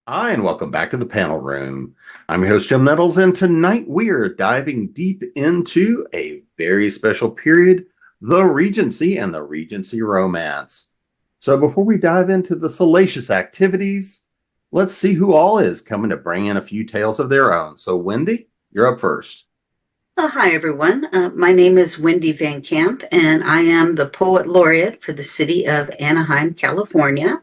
Hi, and welcome back to the panel room. I'm your host, Jim Nettles, and tonight we are diving deep into a very special period, the Regency and the Regency romance. So before we dive into the salacious activities, let's see who all is coming to bring in a few tales of their own. So Wendy, you're up first. Hi, everyone. My name is Wendy Van Camp, and I am the Poet Laureate for the city of Anaheim, California.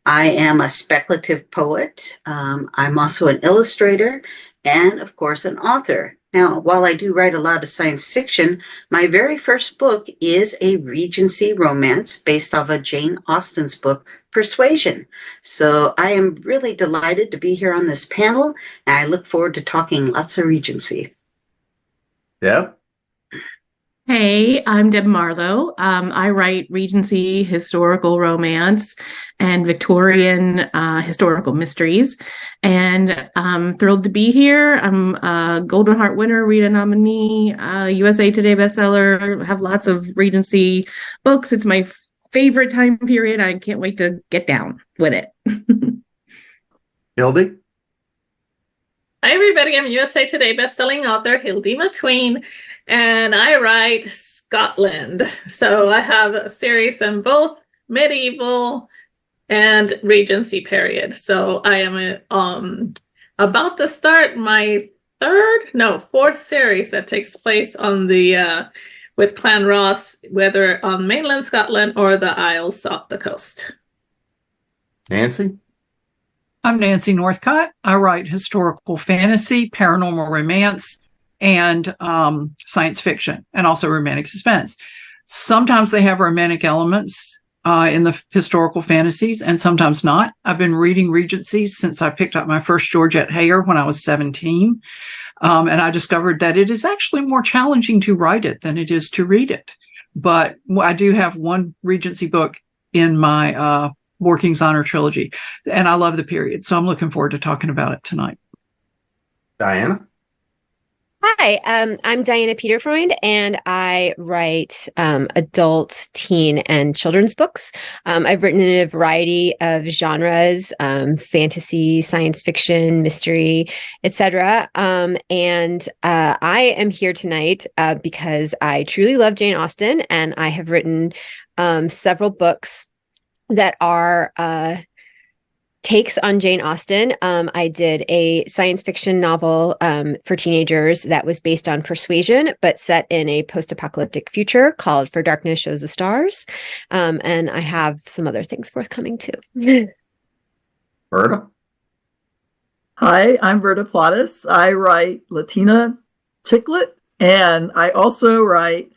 I am a speculative poet. I'm also an illustrator and, of course, an author. Now, while I do write a lot of science fiction, my very first book is a Regency romance based off of Jane Austen's book, Persuasion. So I am really delighted to be here on this panel, and I look forward to talking lots of Regency. Deb? Hey, I'm Deb Marlowe. I write Regency historical romance and Victorian historical mysteries, and I'm thrilled to be here. I'm a Golden Heart winner, Rita nominee, USA Today bestseller, have lots of Regency books. It's my favorite time period. I can't wait to get down with it. Hildie? Hi, everybody. I'm USA Today bestselling author Hildie McQueen, and I write Scotland. So I have a series in both medieval and Regency period. So I am about to start my fourth series that takes place on the with Clan Ross, whether on mainland Scotland or the Isles off the coast. Nancy? I'm Nancy Northcott. I write historical fantasy, paranormal romance, and science fiction, and also romantic suspense. Sometimes they have romantic elements in the historical fantasies, and sometimes not. I've been reading Regency since I picked up my first Georgette Heyer when I was 17, and I discovered that it is actually more challenging to write it than it is to read it. But I do have one Regency book in my Workings Honor trilogy, and I love the period, so I'm looking forward to talking about it tonight. Diana? Hi, I'm Diana Peterfreund, and I write adult, teen, and children's books. I've written in a variety of genres, fantasy, science fiction, mystery, etc. And I am here tonight because I truly love Jane Austen, and I have written several books that are takes on Jane Austen. I did a science fiction novel for teenagers that was based on Persuasion, but set in a post-apocalyptic future called For Darkness Shows the Stars. And I have some other things forthcoming too. Berta? Hi, I'm Berta Platas. I write Latina chicklet, and I also write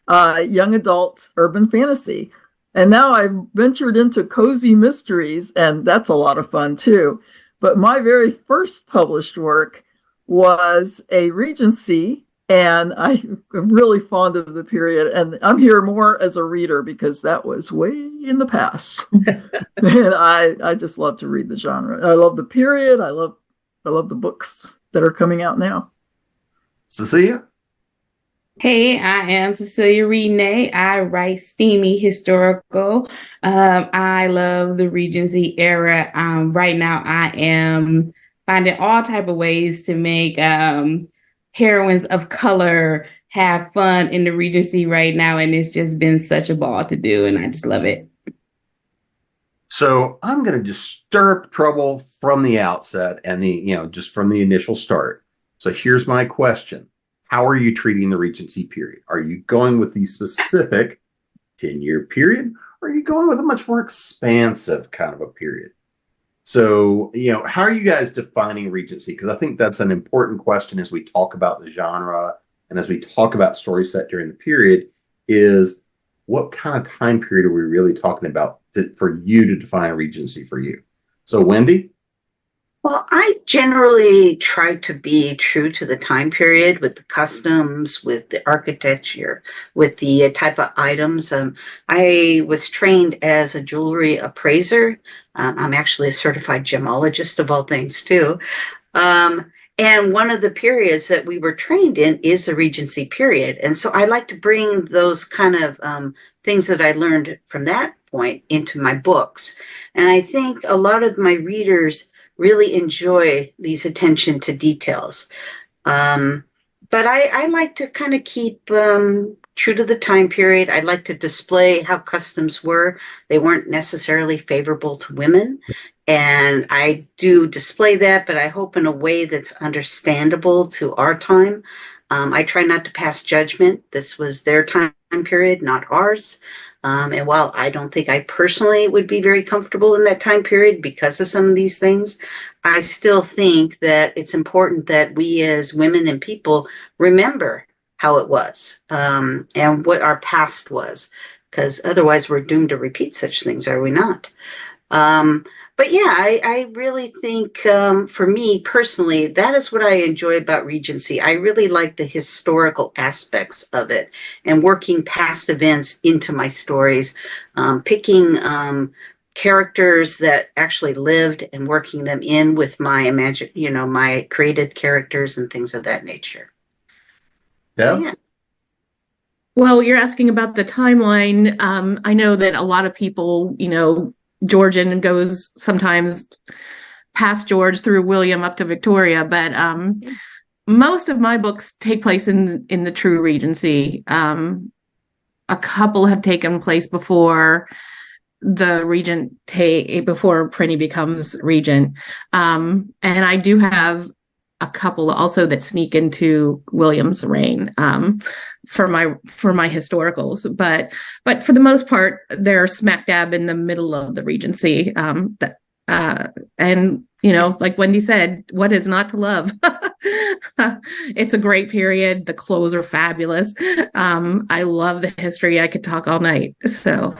young adult urban fantasy. And now I've ventured into cozy mysteries, and that's a lot of fun too. But my very first published work was a Regency, and I'm really fond of the period. And I'm here more as a reader because that was way in the past. And I just love to read the genre. I love the period. I love the books that are coming out now. Cecilia? Hey, I am Cecilia Rene. I write steamy historical. I love the Regency era. Right now, I am finding all type of ways to make heroines of color have fun in the Regency right now, and it's just been such a ball to do, and I just love it. So I'm going to just stir up trouble from the outset and just from the initial start. So here's my question. How are you treating the Regency period? Are you going with the specific 10-year period, or are you going with a much more expansive kind of a period? So, how are you guys defining Regency? Because I think that's an important question as we talk about the genre and as we talk about story set during the period is what kind of time period are we really talking about for you to define Regency for you? So, Wendy? Well, I generally try to be true to the time period with the customs, with the architecture, with the type of items. I was trained as a jewelry appraiser. I'm actually a certified gemologist of all things, too. And one of the periods that we were trained in is the Regency period. And so I like to bring those kind of things that I learned from that point into my books. And I think a lot of my readers really enjoy these attention to details. But I like to kind of keep true to the time period. I like to display how customs were. They weren't necessarily favorable to women. And I do display that, but I hope in a way that's understandable to our time. I try not to pass judgment. This was their time period, not ours. And while I don't think I personally would be very comfortable in that time period because of some of these things, I still think that it's important that we as women and people remember how it was and what our past was, because otherwise we're doomed to repeat such things, are we not? But yeah, I really think for me personally, that is what I enjoy about Regency. I really like the historical aspects of it and working past events into my stories, picking characters that actually lived and working them in with my my created characters and things of that nature. Yeah. Yeah. Well, you're asking about the timeline. I know that a lot of people, Georgian goes sometimes past George through William up to Victoria, but most of my books take place in the true Regency. A couple have taken place before the regent before Prinny becomes regent, and I do have a couple also that sneak into William's reign for my historicals, but for the most part, they're smack dab in the middle of the Regency. And like Wendy said, what is not to love? It's a great period. The clothes are fabulous. I love the history. I could talk all night. So,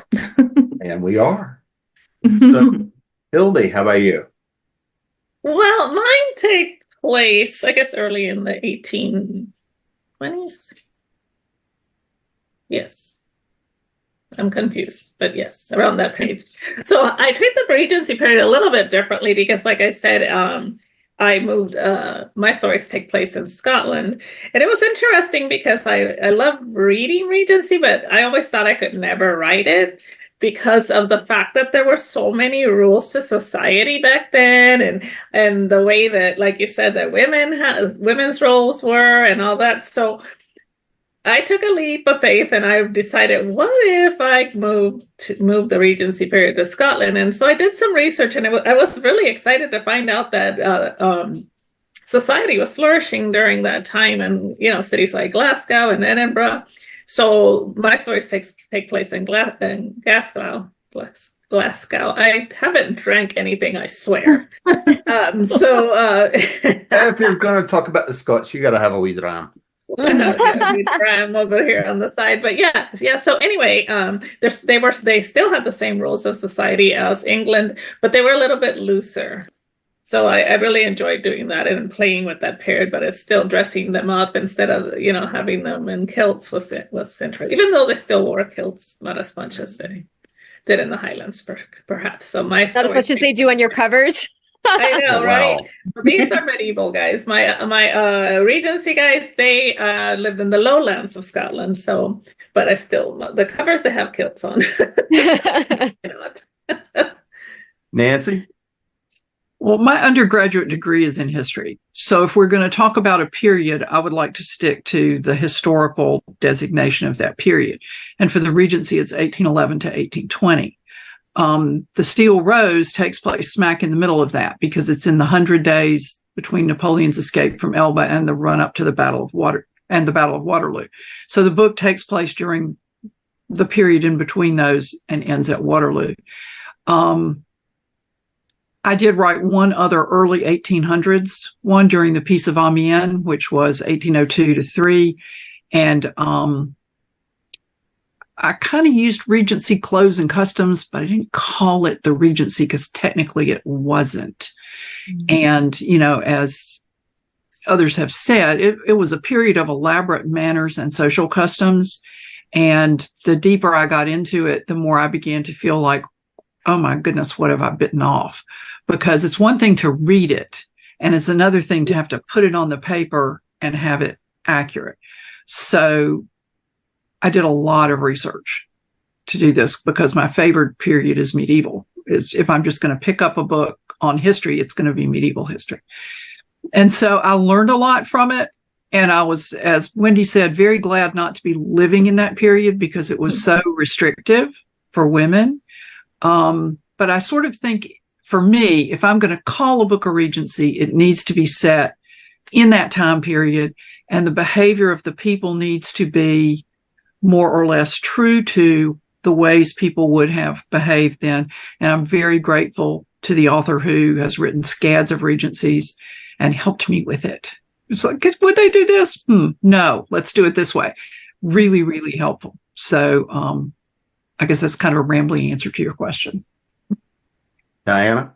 and we are. So, Hildie, how about you? Well, mine take place, I guess, early in the 1820s. Yes. I'm confused, but yes, around that page. So I treat the Regency period a little bit differently because, like I said, I moved, my stories take place in Scotland. And it was interesting because I love reading Regency, but I always thought I could never write it because of the fact that there were so many rules to society back then, and the way that, like you said, that women's roles were and all that. So I took a leap of faith and I decided, what if I move the Regency period to Scotland? And so I did some research, and I was really excited to find out that society was flourishing during that time, and cities like Glasgow and Edinburgh. So my stories take place in Glasgow. I haven't drank anything, I swear. If you're going to talk about the Scots, you got to have a wee dram. Dram over here on the side, but yeah. So anyway, they still had the same rules of society as England, but they were a little bit looser. So I really enjoyed doing that and playing with that period, but it's still dressing them up instead of, having them in kilts was central, even though they still wore kilts, not as much as they did in the Highlands, perhaps. So not as much as they do on your covers. I know, wow. Right? These are medieval guys. My Regency guys, they lived in the lowlands of Scotland. So, but the covers, they have kilts on. Nancy? Well, my undergraduate degree is in history. So if we're going to talk about a period, I would like to stick to the historical designation of that period. And for the Regency, it's 1811 to 1820. The Steel Rose takes place smack in the middle of that because it's in the 100 days between Napoleon's escape from Elba and the run up to the Battle of Waterloo. So the book takes place during the period in between those and ends at Waterloo. I did write one other early 1800s one during the Peace of Amiens, which was 1802 to 3. And I kind of used Regency clothes and customs, but I didn't call it the Regency because technically it wasn't. Mm-hmm. And, as others have said, it was a period of elaborate manners and social customs. And the deeper I got into it, the more I began to feel like, oh my goodness, what have I bitten off? Because it's one thing to read it And it's another thing to have to put it on the paper and have it accurate. So I did a lot of research to do this because my favorite period is medieval. If I'm just going to pick up a book on history, it's going to be medieval history. And so I learned a lot from it. And I was, as Wendy said, very glad not to be living in that period because it was so restrictive for women. But I sort of think, for me, if I'm going to call a book a Regency, it needs to be set in that time period, and the behavior of the people needs to be more or less true to the ways people would have behaved then. And I'm very grateful to the author who has written scads of Regencies and helped me with it. It's like, would they do this? No, let's do it this way. Really, really helpful. So I guess that's kind of a rambling answer to your question. Diana?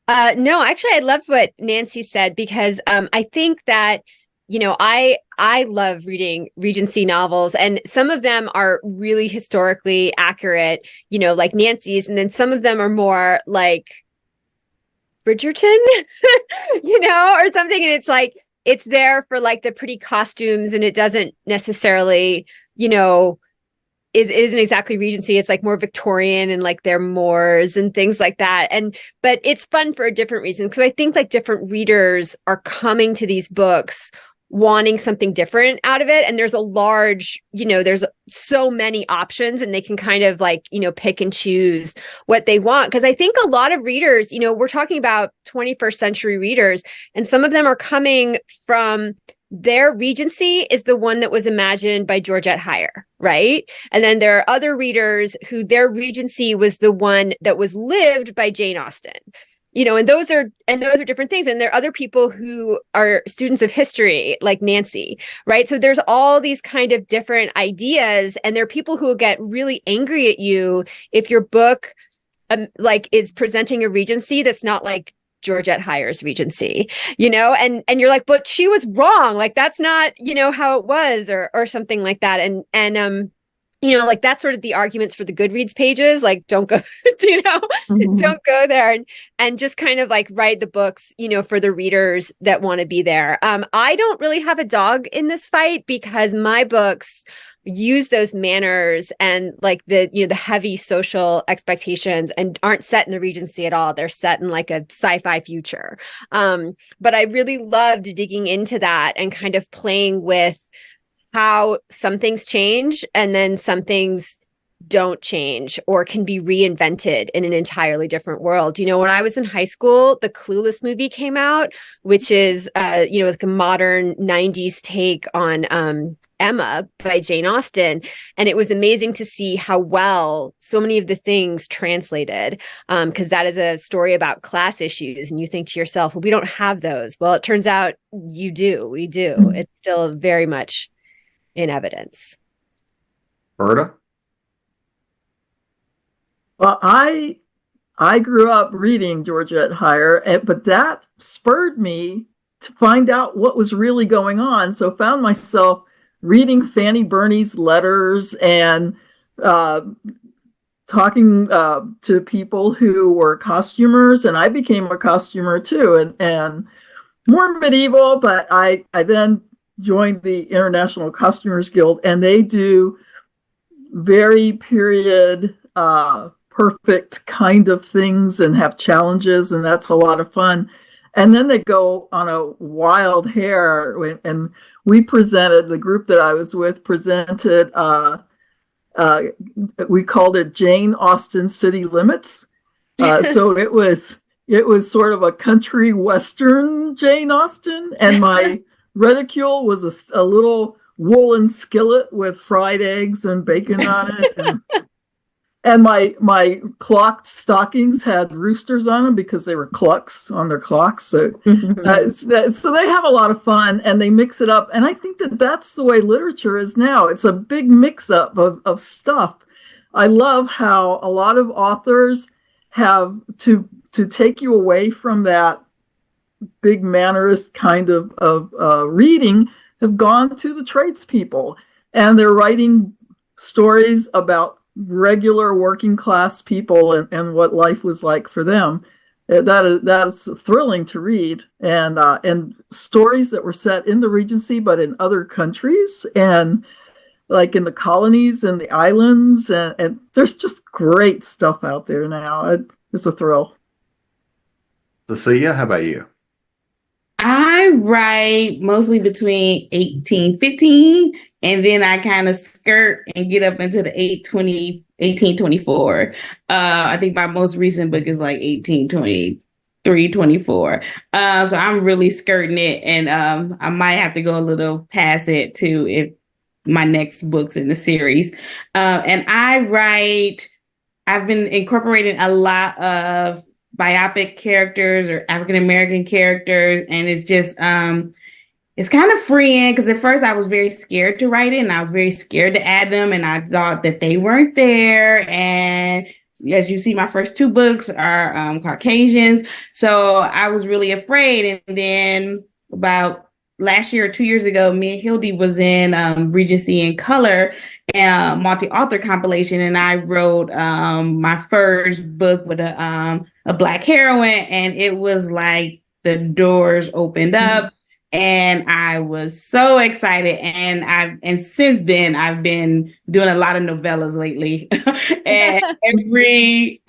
No, actually, I love what Nancy said because I think that, I love reading Regency novels, and some of them are really historically accurate, like Nancy's, and then some of them are more like Bridgerton, or something. And it's like, it's there for like the pretty costumes, and it doesn't necessarily, it isn't exactly Regency. It's like more Victorian and like they're Moors and things like that. But it's fun for a different reason. Because I think like different readers are coming to these books wanting something different out of it. And there's a large, there's so many options, and they can kind of like, pick and choose what they want. Because I think a lot of readers, we're talking about 21st century readers, and some of them are coming from their Regency is the one that was imagined by Georgette Heyer, right? And then there are other readers who their Regency was the one that was lived by Jane Austen. And those are different things. And there are other people who are students of history, like Nancy, right? So there's all these kind of different ideas, and there are people who will get really angry at you if your book is presenting a Regency that's not like Georgette Heyer's Regency, and you're like, but she was wrong. Like, that's not, how it was, or something like that. And like that's sort of the arguments for the Goodreads pages. Like, don't go, don't go there, and just kind of like write the books, for the readers that want to be there. I don't really have a dog in this fight because my books use those manners and like the heavy social expectations, and aren't set in the Regency at all. They're set in like a sci-fi future. But I really loved digging into that and kind of playing with how some things change and then some things don't change or can be reinvented in an entirely different world. When I was in high school, the Clueless movie came out, which is, like a modern 90s take on Emma by Jane Austen. And it was amazing to see how well so many of the things translated, because that is a story about class issues. And you think to yourself, well, we don't have those. Well, it turns out we do. It's still very much in evidence. Berta? Well, I grew up reading Georgette Heyer, but that spurred me to find out what was really going on. So found myself reading Fanny Burney's letters and talking to people who were costumers, and I became a costumer too, and more medieval. But I then joined the International Costumers Guild, and they do very period perfect kind of things and have challenges, and that's a lot of fun. And then they go on a wild hare, and we presented, the group that I was with presented, we called it Jane Austen City Limits. So it was sort of a country western Jane Austen, and my reticule was a little woolen skillet with fried eggs and bacon on it. And my clocked stockings had roosters on them because they were clucks on their clocks. So, so they have a lot of fun, and they mix it up. And I think that that's the way literature is now. It's a big mix up of stuff. I love how a lot of authors have to take you away from that big mannerist kind of reading, have gone to the tradespeople, and they're writing stories about regular working class people and what life was like for them. That's thrilling to read, and stories that were set in the Regency, but in other countries, and like in the colonies and the islands, and there's just great stuff out there now. It's a thrill. Cecilia, how about you? I write mostly between 1815, and then I kind of skirt and get up into the 1824. I think my most recent book is like 1823, 24. So I'm really skirting it, and I might have to go a little past it too if my next book's in the series. And I've been incorporating a lot of biopic characters or African American characters, and it's just it's kind of freeing, because at first I was very scared to write it, and I was very scared to add them, and I thought that they weren't there. And as you see, my first two books are Caucasians, so I was really afraid. And then about last year or 2 years ago, me and Hildie was in Regency in Color, multi-author compilation, and I wrote my first book with a Black heroine, and it was like the doors opened up, and I was so excited. And since then I've been doing a lot of novellas lately, and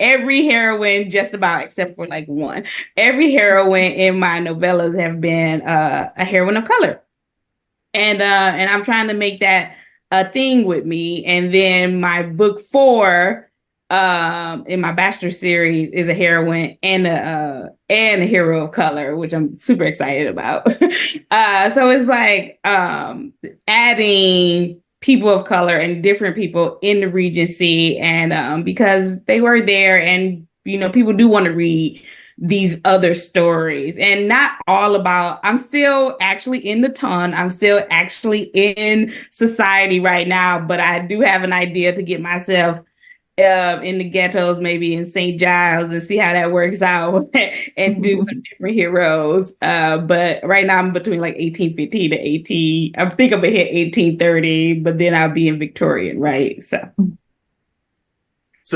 every heroine, just about except for like one, every heroine in my novellas have been a heroine of color, and I'm trying to make that a thing with me. And then my book 4 in my bachelor series is a heroine and a hero of color, which I'm super excited about. So it's like adding people of color and different people in the Regency, and because they were there, and people do want to read these other stories, and not all about, I'm still actually in the ton. I'm still actually in society right now, but I do have an idea to get myself in the ghettos, maybe in St. Giles, and see how that works out and do some different heroes. But right now I'm between like 1815 to 18. I think I'm gonna hit 1830, but then I'll be in Victorian, right? So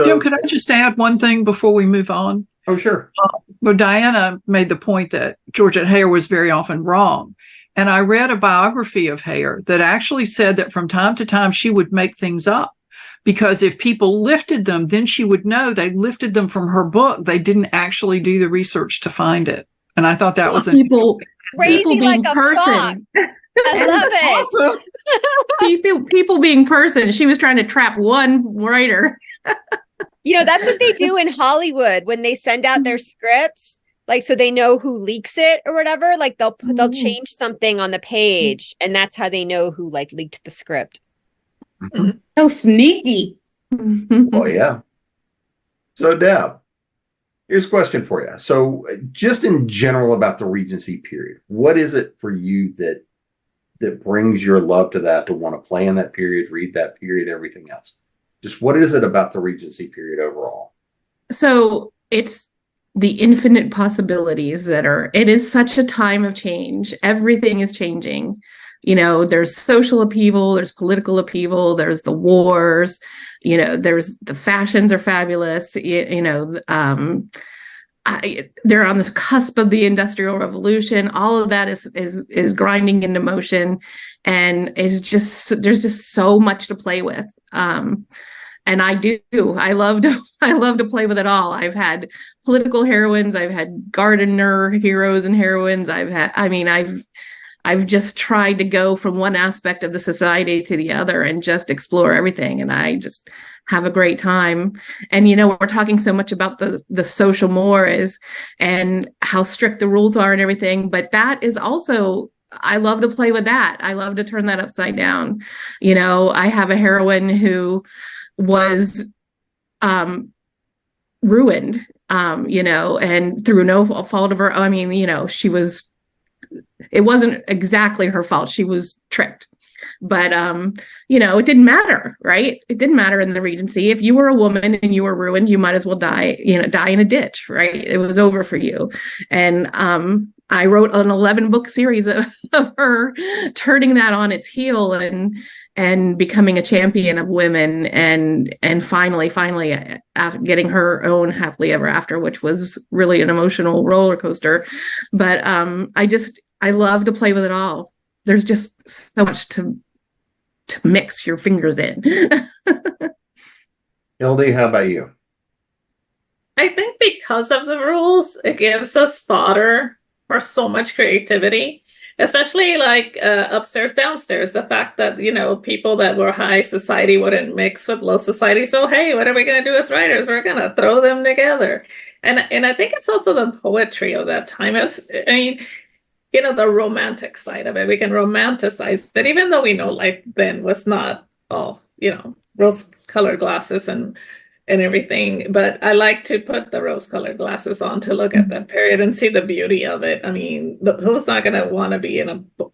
Jim, could I just add one thing before we move on? Oh, sure. Well, Diana made the point that Georgette Heyer was very often wrong. And I read a biography of Heyer that actually said that from time to time she would make things up, because if people lifted them, then she would know they lifted them from her book. They didn't actually do the research to find it. And I thought that was crazy like a person. I love it. people being person. She was trying to trap one writer. That's what they do in Hollywood when they send out their scripts, like, so they know who leaks it or whatever. Like they'll change something on the page, and that's how they know who like leaked the script. So sneaky. Oh, yeah. So, Deb, here's a question for you. So, just in general about the Regency period, what is it for you that brings your love to that, to want to play in that period, read that period, everything else? Just what is it about the Regency period overall? So, it's the infinite possibilities it is such a time of change. Everything is changing. There's social upheaval, there's political upheaval, there's the wars, there's the fashions are fabulous, they're on the cusp of the Industrial Revolution. All of that is grinding into motion, and there's just so much to play with. And I love to play with it all. I've had political heroines, I've had gardener heroes and heroines, I've just tried to go from one aspect of the society to the other and just explore everything. And I just have a great time. And, we're talking so much about the social mores and how strict the rules are and everything. But that is also, I love to play with that. I love to turn that upside down. I have a heroine who was ruined, and through no fault of her. It wasn't exactly her fault. She was tricked, but it didn't matter, right? It didn't matter in the Regency. If you were a woman and you were ruined, you might as well die in a ditch, right? It was over for you. And I wrote an 11-book series of her turning that on its heel and becoming a champion of women, and finally after getting her own happily ever after, which was really an emotional roller coaster. But I love to play with it all. There's just so much to mix your fingers in. Hildie, how about you? I think because of the rules, it gives us fodder for so much creativity, especially like upstairs, downstairs. The fact that, people that were high society wouldn't mix with low society. So, hey, what are we going to do as writers? We're going to throw them together. And I think it's also the poetry of that time. The romantic side of it. We can romanticize that, even though we know life then was not all, rose-colored glasses and everything. But I like to put the rose-colored glasses on to look at that period and see the beauty of it. I mean, who's not going to want to be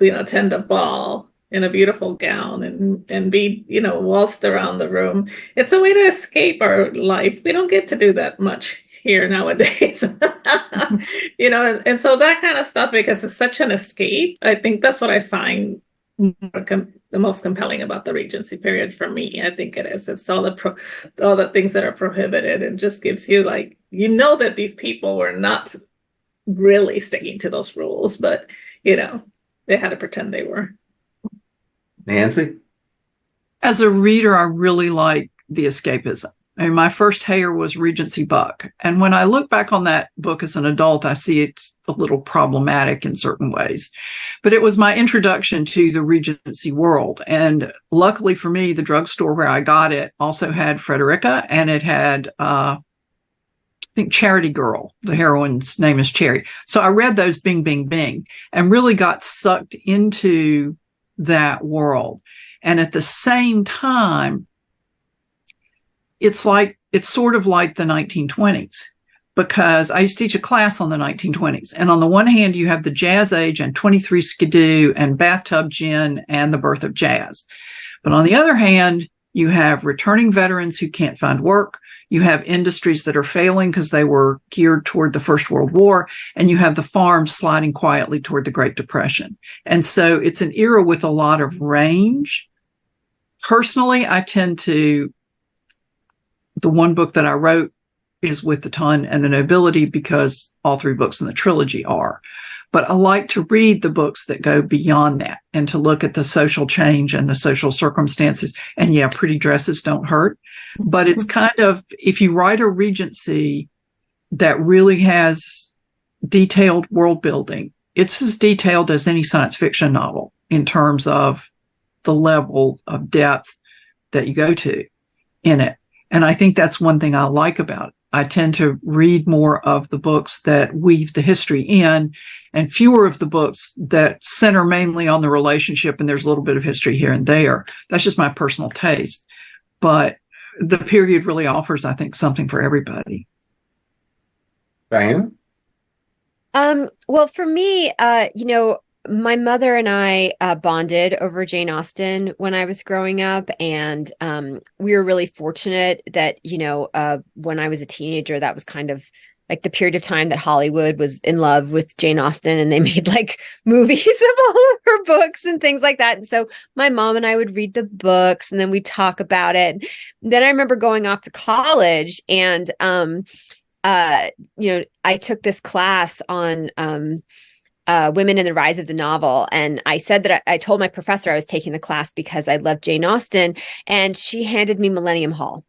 attend a ball in a beautiful gown and be, waltzed around the room? It's a way to escape our life. We don't get to do that much here nowadays. And so that kind of stuff, because it's such an escape, I think that's what I find the most compelling about the Regency period for me. I think it is. It's all the things that are prohibited, and just gives you that these people were not really sticking to those rules, but they had to pretend they were. Nancy? As a reader, I really like the escapism. My first hair was Regency Buck. And when I look back on that book as an adult, I see it's a little problematic in certain ways. But it was my introduction to the Regency world. And luckily for me, the drugstore where I got it also had Frederica, and it had, I think, Charity Girl. The heroine's name is Cherry. So I read those Bing, Bing, Bing, and really got sucked into that world. And at the same time, it's sort of like the 1920s, because I used to teach a class on the 1920s. And on the one hand, you have the jazz age and 23 Skidoo and bathtub gin and the birth of jazz. But on the other hand, you have returning veterans who can't find work. You have industries that are failing because they were geared toward the First World War. And you have the farms sliding quietly toward the Great Depression. And so it's an era with a lot of range. Personally, the one book that I wrote is With the Ton and the Nobility, because all three books in the trilogy are. But I like to read the books that go beyond that and to look at the social change and the social circumstances. And yeah, pretty dresses don't hurt. But it's kind of, if you write a Regency that really has detailed world building, it's as detailed as any science fiction novel in terms of the level of depth that you go to in it. And I think that's one thing I like about it. I tend to read more of the books that weave the history in, and fewer of the books that center mainly on the relationship and there's a little bit of history here and there. That's just my personal taste. But the period really offers, I think, something for everybody. Diana? Well, for me, my mother and I bonded over Jane Austen when I was growing up. And we were really fortunate that, when I was a teenager, that was kind of like the period of time that Hollywood was in love with Jane Austen, and they made like movies of all of her books and things like that. And so my mom and I would read the books, and then we'd talk about it. Then I remember going off to college, and, I took this class on Women in the Rise of the Novel. And I said that I told my professor I was taking the class because I loved Jane Austen, and she handed me Millennium Hall.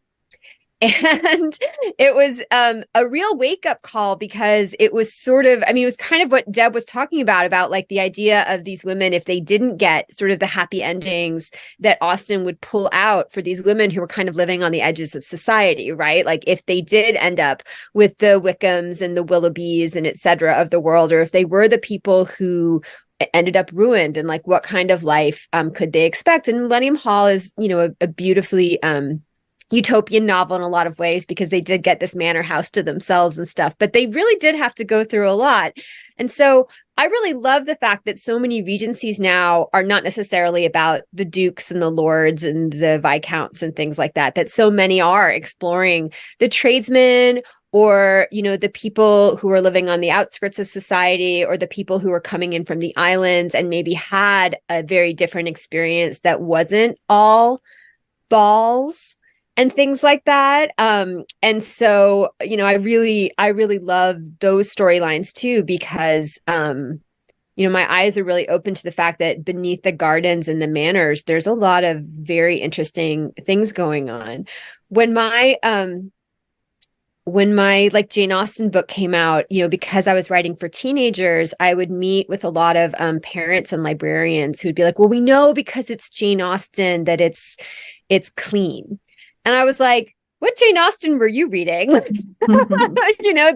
And it was a real wake-up call, because it was it was kind of what Deb was talking about like the idea of these women, if they didn't get sort of the happy endings that Austen would pull out for these women who were kind of living on the edges of society, right? Like if they did end up with the Wickhams and the Willoughbys and et cetera of the world, or if they were the people who ended up ruined, and like what kind of life could they expect? And Millennium Hall is, a beautifully utopian novel in a lot of ways, because they did get this manor house to themselves and stuff, but they really did have to go through a lot. And so I really love the fact that so many Regencies now are not necessarily about the dukes and the lords and the viscounts and things like that, that so many are exploring the tradesmen or, you know, the people who are living on the outskirts of society, or the people who are coming in from the islands and maybe had a very different experience that wasn't all balls and things like that. And so, you know, I really love those storylines too, because, you know, my eyes are really open to the fact that beneath the gardens and the manors, there's a lot of very interesting things going on. When my like Jane Austen book came out, you know, because I was writing for teenagers, I would meet with a lot of parents and librarians who'd be like, well, we know because it's Jane Austen that it's clean. And I was like, what Jane Austen were you reading? You know,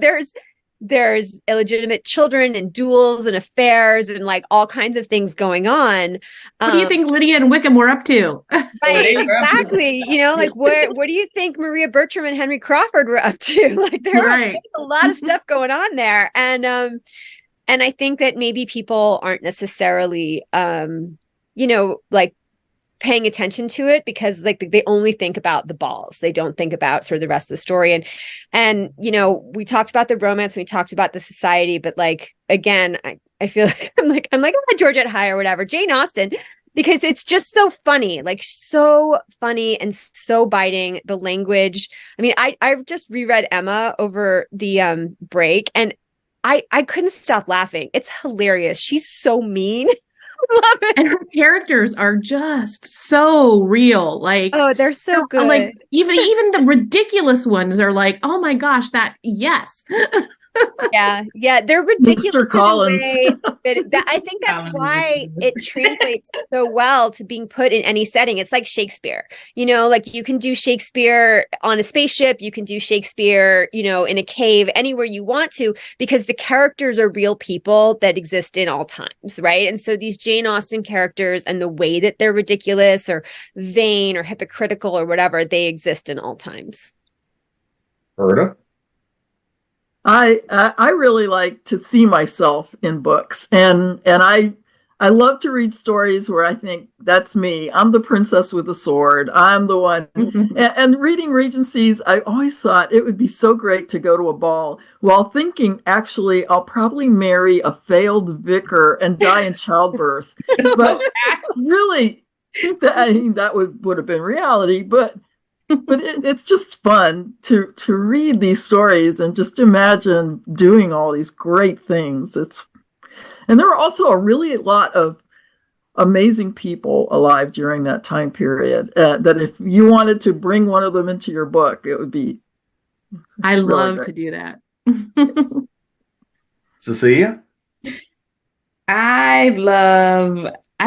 there's illegitimate children and duels and affairs and like all kinds of things going on. What do you think Lydia and Wickham were up to? Right, exactly. You know, like what do you think Maria Bertram and Henry Crawford were up to? Like there's a lot of stuff going on there. And I think that maybe people aren't necessarily you know, like paying attention to it because like they only think about the balls. They don't think about sort of the rest of the story. And you know, we talked about the romance, we talked about the society, but like again, I feel like I'm like Georgette High or whatever, Jane Austen, because it's just so funny, like so funny and so biting. The language. I mean, I just reread Emma over the break, and I couldn't stop laughing. It's hilarious. She's so mean. Love it. And her characters are just so real. Like, oh, they're so good. Like even the ridiculous ones are like, oh my gosh, yes. Yeah, they're ridiculous. Mr. Collins. I think that's why it translates so well to being put in any setting. It's like Shakespeare, you know, like you can do Shakespeare on a spaceship, you can do Shakespeare, you know, in a cave, anywhere you want to, because the characters are real people that exist in all times, right? And so these Jane Austen characters and the way that they're ridiculous or vain or hypocritical or whatever, they exist in all times. Berta? I really like to see myself in books, and I love to read stories where I think that's me. I'm the princess with the sword. I'm the one. And reading Regencies, I always thought it would be so great to go to a ball while thinking, actually, I'll probably marry a failed vicar and die in childbirth. But really, that would have been reality. But it's just fun to read these stories and just imagine doing all these great things. And there were also a lot of amazing people alive during that time period that if you wanted to bring one of them into your book, it would be. I really love to do that. Yes. Cecilia? I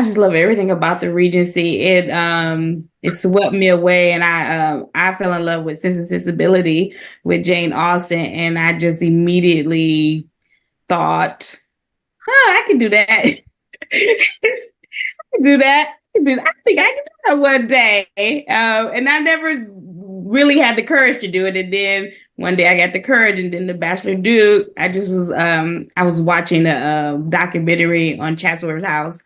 just love everything about the Regency. It swept me away, and I fell in love with Sense and Sensibility with Jane Austen, and I just immediately thought, I can do that. I can do that. I think I can do that one day. And I never really had the courage to do it. And then one day I got the courage, and then The Bachelor Duke. I was watching a documentary on Chancellor's House.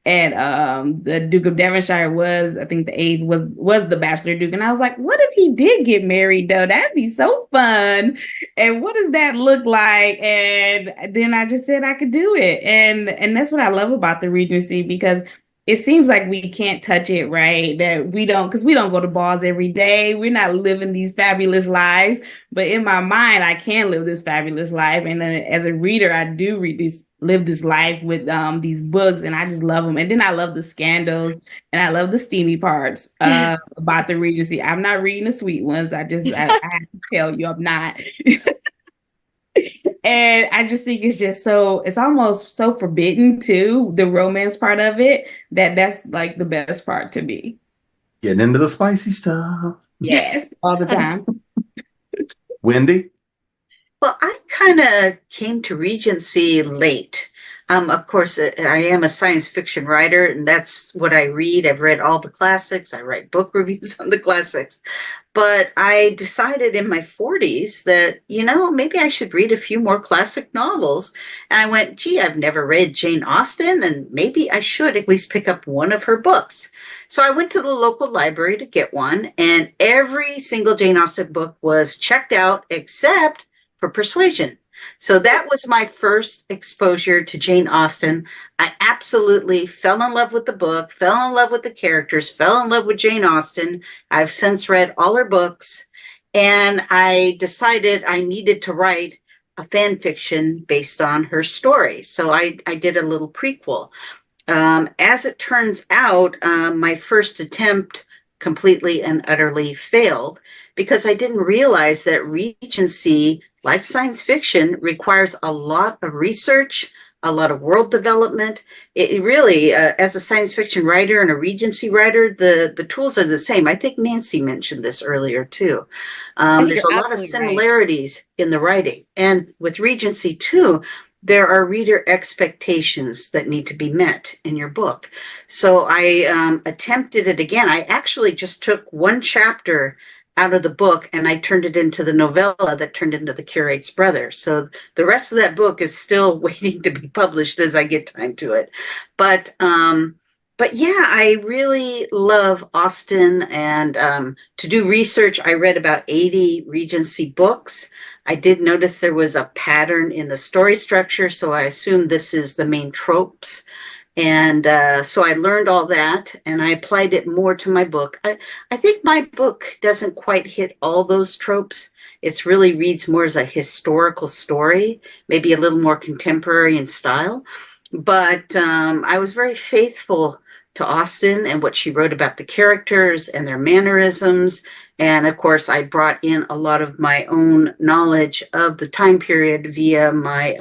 And the Duke of Devonshire was, I think the eighth was the Bachelor Duke. And I was like, what if he did get married though? That'd be so fun. And what does that look like? And then I just said I could do it. And that's what I love about the Regency, because it seems like we can't touch it, right? That because we don't go to balls every day. We're not living these fabulous lives. But in my mind, I can live this fabulous life. And then as a reader, I do live this life with these books, and I just love them. And then I love the scandals, and I love the steamy parts about the Regency. I'm not reading the sweet ones. I have to tell you, I'm not. And I just think it's almost so forbidden too, the romance part of it, that's like the best part to me. Getting into the spicy stuff. Yes, all the time. Wendy? Well, I kind of came to Regency late. Of course, I am a science fiction writer, and that's what I read. I've read all the classics. I write book reviews on the classics. But I decided in my 40s that, maybe I should read a few more classic novels. And I went, gee, I've never read Jane Austen, and maybe I should at least pick up one of her books. So I went to the local library to get one, and every single Jane Austen book was checked out except for Persuasion. So that was my first exposure to Jane Austen. I absolutely fell in love with the book, fell in love with the characters, fell in love with Jane Austen. I've since read all her books, and I decided I needed to write a fan fiction based on her story. So I did a little prequel. As it turns out, my first attempt completely and utterly failed because I didn't realize that Regency, like science fiction, requires a lot of research, a lot of world development. It really, as a science fiction writer and a Regency writer, the tools are the same. I think Nancy mentioned this earlier too. There's a lot of similarities in the writing. And with Regency too, there are reader expectations that need to be met in your book. So I attempted it again. I actually just took one chapter out of the book and I turned it into the novella that turned into The Curate's Brother. So the rest of that book is still waiting to be published as I get time to it. But yeah, I really love Austen, and to do research, I read about 80 Regency books. I did notice there was a pattern in the story structure, so I assume this is the main tropes. And so I learned all that, and I applied it more to my book. I think my book doesn't quite hit all those tropes. It really reads more as a historical story, maybe a little more contemporary in style. But I was very faithful to Austen and what she wrote about the characters and their mannerisms. And of course, I brought in a lot of my own knowledge of the time period via my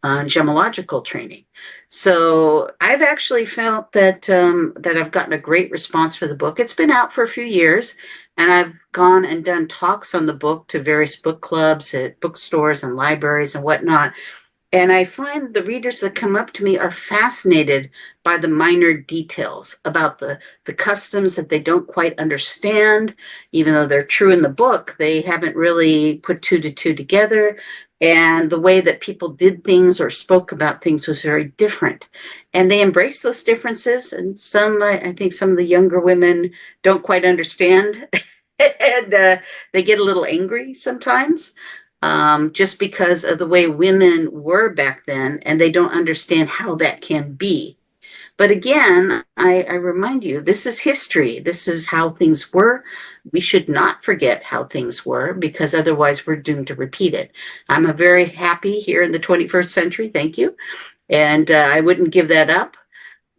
gemological training. So I've actually felt that I've gotten a great response for the book. It's been out for a few years, and I've gone and done talks on the book to various book clubs at bookstores and libraries and whatnot. And I find the readers that come up to me are fascinated by the minor details about the customs that they don't quite understand. Even though they're true in the book, they haven't really put two to two together. And the way that people did things or spoke about things was very different. And they embrace those differences. And some, I think some of the younger women don't quite understand. And they get a little angry sometimes. Just because of the way women were back then, and they don't understand how that can be. But again, I remind you, this is history. This is how things were. We should not forget how things were, because otherwise we're doomed to repeat it. I'm very happy here in the 21st century. Thank you. And I wouldn't give that up.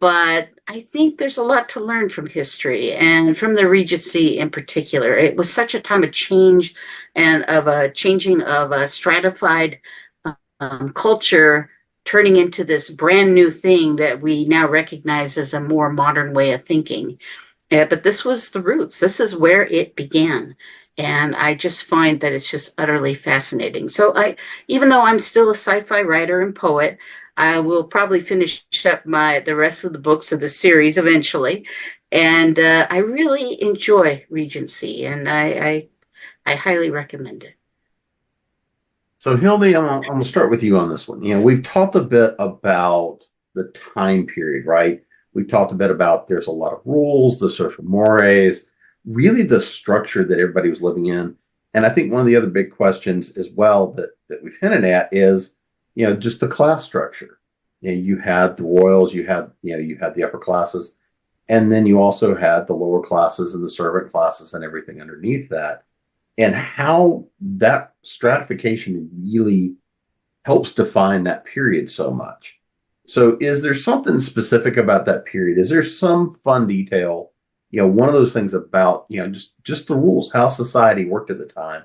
But I think there's a lot to learn from history and from the Regency in particular. It was such a time of change and of a changing of a stratified culture turning into this brand new thing that we now recognize as a more modern way of thinking. But this was the roots. This is where it began. And I just find that it's just utterly fascinating. So even though I'm still a sci-fi writer and poet, I will probably finish up the rest of the books of the series eventually. And I really enjoy Regency, and I highly recommend it. So Hildie, I'm going to start with you on this one. We've talked a bit about the time period, right? We've talked a bit about there's a lot of rules, the social mores, really the structure that everybody was living in. And I think one of the other big questions as well that we've hinted at is, just the class structure. You had the royals, you had the upper classes, and then you also had the lower classes and the servant classes and everything underneath that. And how that stratification really helps define that period so much. So is there something specific about that period? Is there some fun detail? One of those things about, just the rules, how society worked at the time.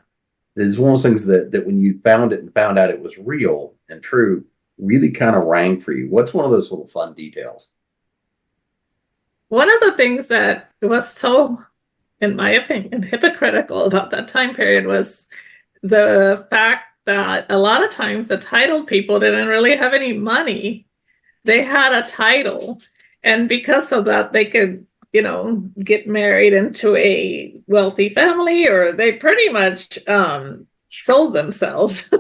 Is one of those things that when you found it and found out it was real and true, really kind of rang for you. What's one of those little fun details? One of the things that was so, in my opinion, hypocritical about that time period was the fact that a lot of times the titled people didn't really have any money. They had a title, and because of that, they could, get married into a wealthy family, or they pretty much sold themselves to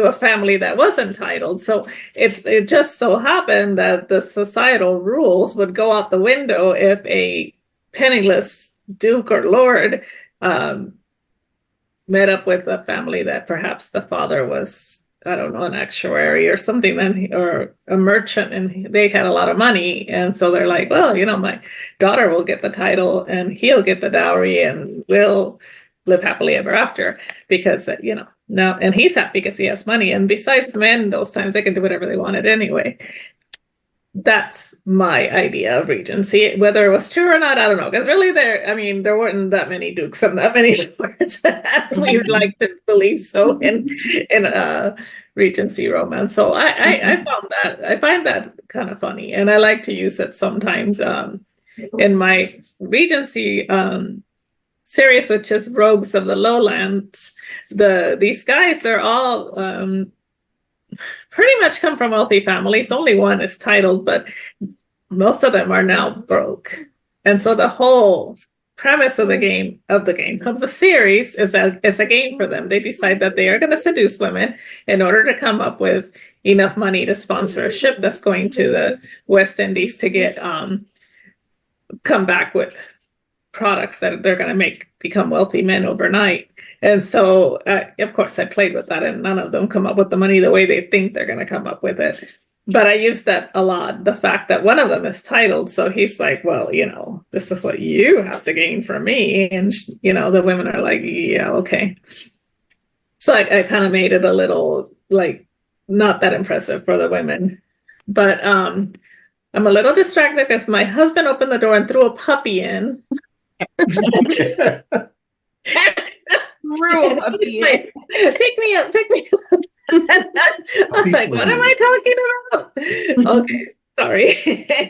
a family that was entitled. So it just so happened that the societal rules would go out the window if a penniless duke or lord met up with a family that perhaps the father was, I don't know, an actuary or something, or a merchant, and they had a lot of money. And so they're like, well, my daughter will get the title and he'll get the dowry and we'll live happily ever after, because, now, and he's happy because he has money. And besides, men, those times, they can do whatever they wanted anyway. That's my idea of Regency. Whether it was true or not, I don't know. Because really, there weren't that many dukes and that many lords as we would like to believe so in Regency romance. So I find that kind of funny, and I like to use it sometimes in my Regency series, which is Rogues of the Lowlands. These guys, they're all pretty much come from wealthy families. Only one is titled, but most of them are now broke. And so the whole premise of the series is a game for them. They decide that they are going to seduce women in order to come up with enough money to sponsor a ship that's going to the West Indies to get come back with products that they're going to become wealthy men overnight. And so, of course, I played with that, and none of them come up with the money the way they think they're going to come up with it. But I use that a lot, the fact that one of them is titled. So he's like, well, this is what you have to gain from me. And, the women are like, yeah, okay. So I kind of made it a little, not that impressive for the women. But I'm a little distracted because my husband opened the door and threw a puppy in. Like, pick me up. I'm like, what am I talking about? Okay, sorry.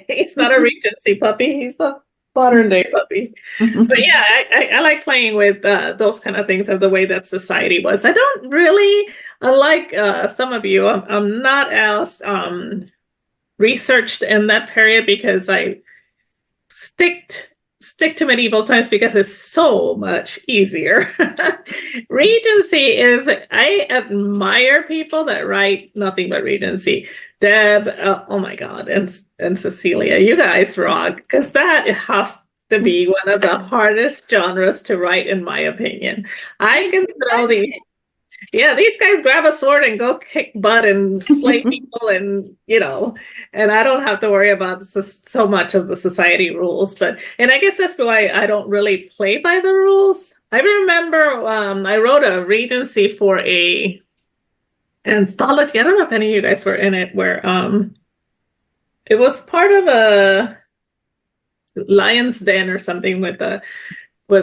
He's not a Regency puppy. He's a modern day puppy. But yeah, I like playing with those kind of things of the way that society was. I don't really, unlike some of you, I'm not as researched in that period, because I stick to medieval times because it's so much easier. Regency is, I admire people that write nothing but Regency. Deb, oh my God, and Cecilia, you guys rock, because that has to be one of the hardest genres to write, in my opinion. I can throw these. Yeah, these guys grab a sword and go kick butt and slay people, and and I don't have to worry about so much of the society rules. And I guess that's why I don't really play by the rules. I remember I wrote a Regency for a anthology. I don't know if any of you guys were in it, where it was part of a Lion's Den or something with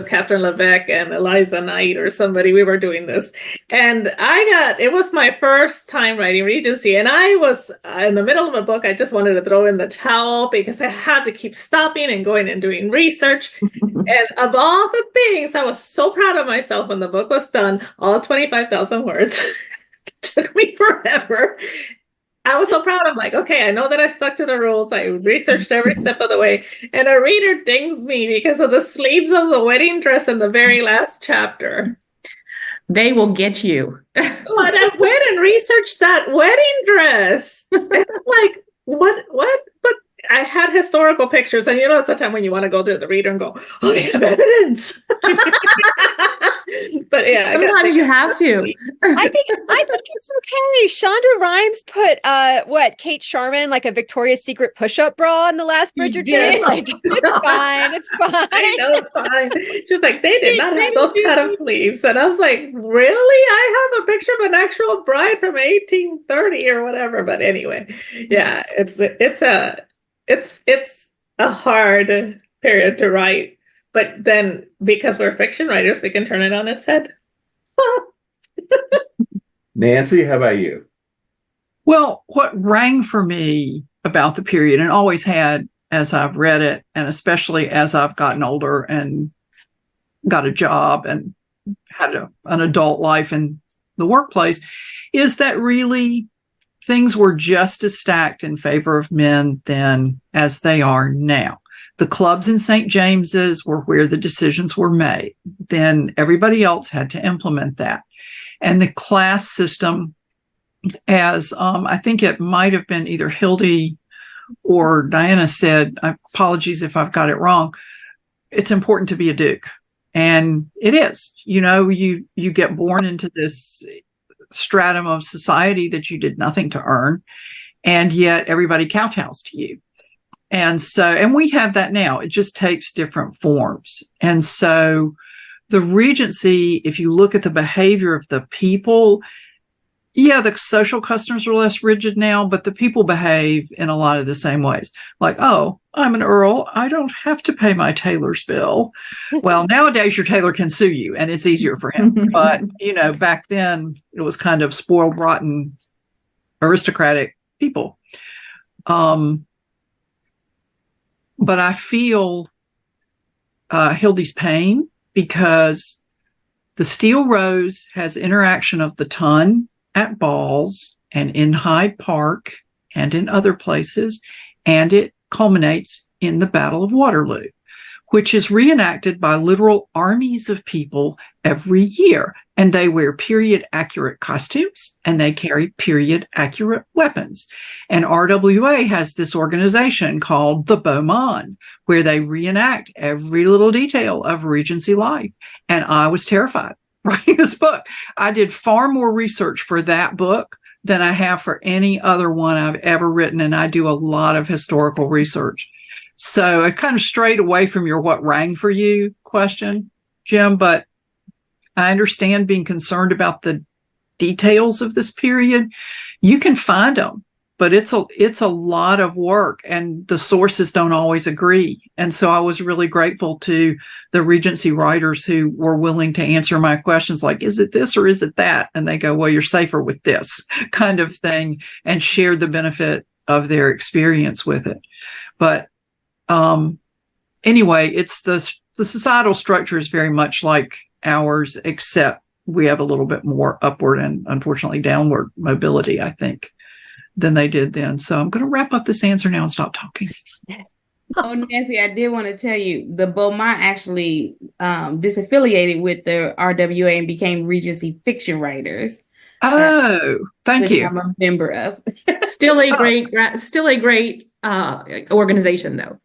Catherine Levesque and Eliza Knight or somebody. We were doing this, and it was my first time writing Regency, and I was in the middle of a book. I just wanted to throw in the towel because I had to keep stopping and going and doing research. And of all the things, I was so proud of myself when the book was done, all 25,000 words. It took me forever. I was so proud. I'm like, okay, I know that I stuck to the rules. I researched every step of the way. And a reader dings me because of the sleeves of the wedding dress in the very last chapter. They will get you. But I went and researched that wedding dress. And I'm like, what? But I had historical pictures. And it's a time when you want to go to the reader and go, oh, I have evidence. But yeah, sometimes you have to. I think it's okay. Shonda Rhimes put Kate Sharman, like a Victoria's Secret push-up bra in the last Bridgerton. Like, it's fine. It's fine. I know, it's fine. She's like, they did not have those kind of sleeves. And I was like, really? I have a picture of an actual bride from 1830 or whatever. But anyway, yeah, it's a hard period to write. But then, because we're fiction writers, we can turn it on its head. Nancy, how about you? Well, what rang for me about the period, and always had as I've read it, and especially as I've gotten older and got a job and had an adult life in the workplace, is that really things were just as stacked in favor of men then as they are now. The clubs in St. James's were where the decisions were made. Then everybody else had to implement that. And the class system, as I think it might have been either Hildie or Diana said, apologies if I've got it wrong, it's important to be a duke. And it is, you get born into this stratum of society that you did nothing to earn, and yet everybody kowtows to you. And we have that now. It just takes different forms. And so the Regency, if you look at the behavior of the people, yeah, the social customs are less rigid now, but the people behave in a lot of the same ways. Like, oh, I'm an earl. I don't have to pay my tailor's bill. Well, nowadays your tailor can sue you and it's easier for him. But, back then it was kind of spoiled, rotten, aristocratic people. But I feel Hildie's pain, because the Steel Rose has interaction of the ton at balls and in Hyde Park and in other places, and it culminates in the Battle of Waterloo, which is reenacted by literal armies of people every year. And they wear period accurate costumes and they carry period accurate weapons. And RWA has this organization called the Beaumont, where they reenact every little detail of Regency life. And I was terrified writing this book. I did far more research for that book than I have for any other one I've ever written. And I do a lot of historical research. So I kind of strayed away from your what rang for you question, Jim, but I understand being concerned about the details of this period. You can find them, but it's a lot of work and the sources don't always agree. And so I was really grateful to the Regency writers who were willing to answer my questions like, is it this or is it that? And they go, well, you're safer with this kind of thing, and share the benefit of their experience with it. But anyway, it's the societal structure is very much like ours, except we have a little bit more upward and unfortunately downward mobility, I think, than they did then. So I'm going to wrap up this answer now and stop talking. Oh, Nancy, I did want to tell you, the Beaumont actually disaffiliated with the RWA and became Regency fiction writers. Oh, thank you. I'm a member of. Still a great organization, though.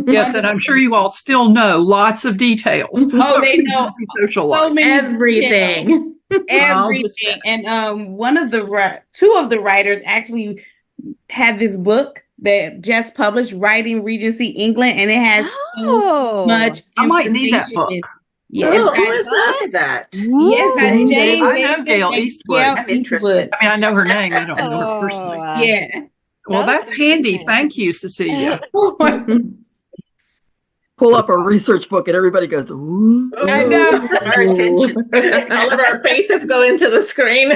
Yes, and I'm sure you all still know lots of details. Oh, they know social life. Everything. Everything. And two of the writers actually had this book that just published, Writing Regency England, and it has so much. I might need that book. Yes, who is that? Yes, I know Gail Eastwood. I'm interested. I mean, I know her name. I don't know her personally. Yeah. Well, that's handy. Thank you, Cecilia. Pull up a research book and everybody goes, ooh. I know. Our attention. All of our faces go into the screen.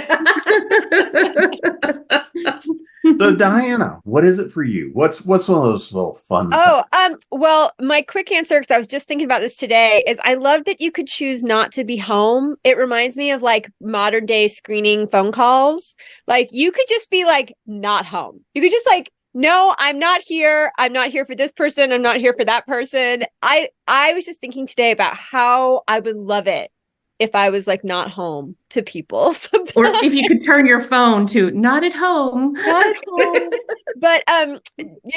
So Diana, what is it for you? What's one of those little fun things? Well, my quick answer, because I was just thinking about this today, is I love that you could choose not to be home. It reminds me of like modern day screening phone calls. Like you could just be like not home. You could just like, no, I'm not here. I'm not here for this person. I'm not here for that person. I was just thinking today about how I would love it if I was like not home to people sometimes. Or if you could turn your phone to not at home. Not at home. But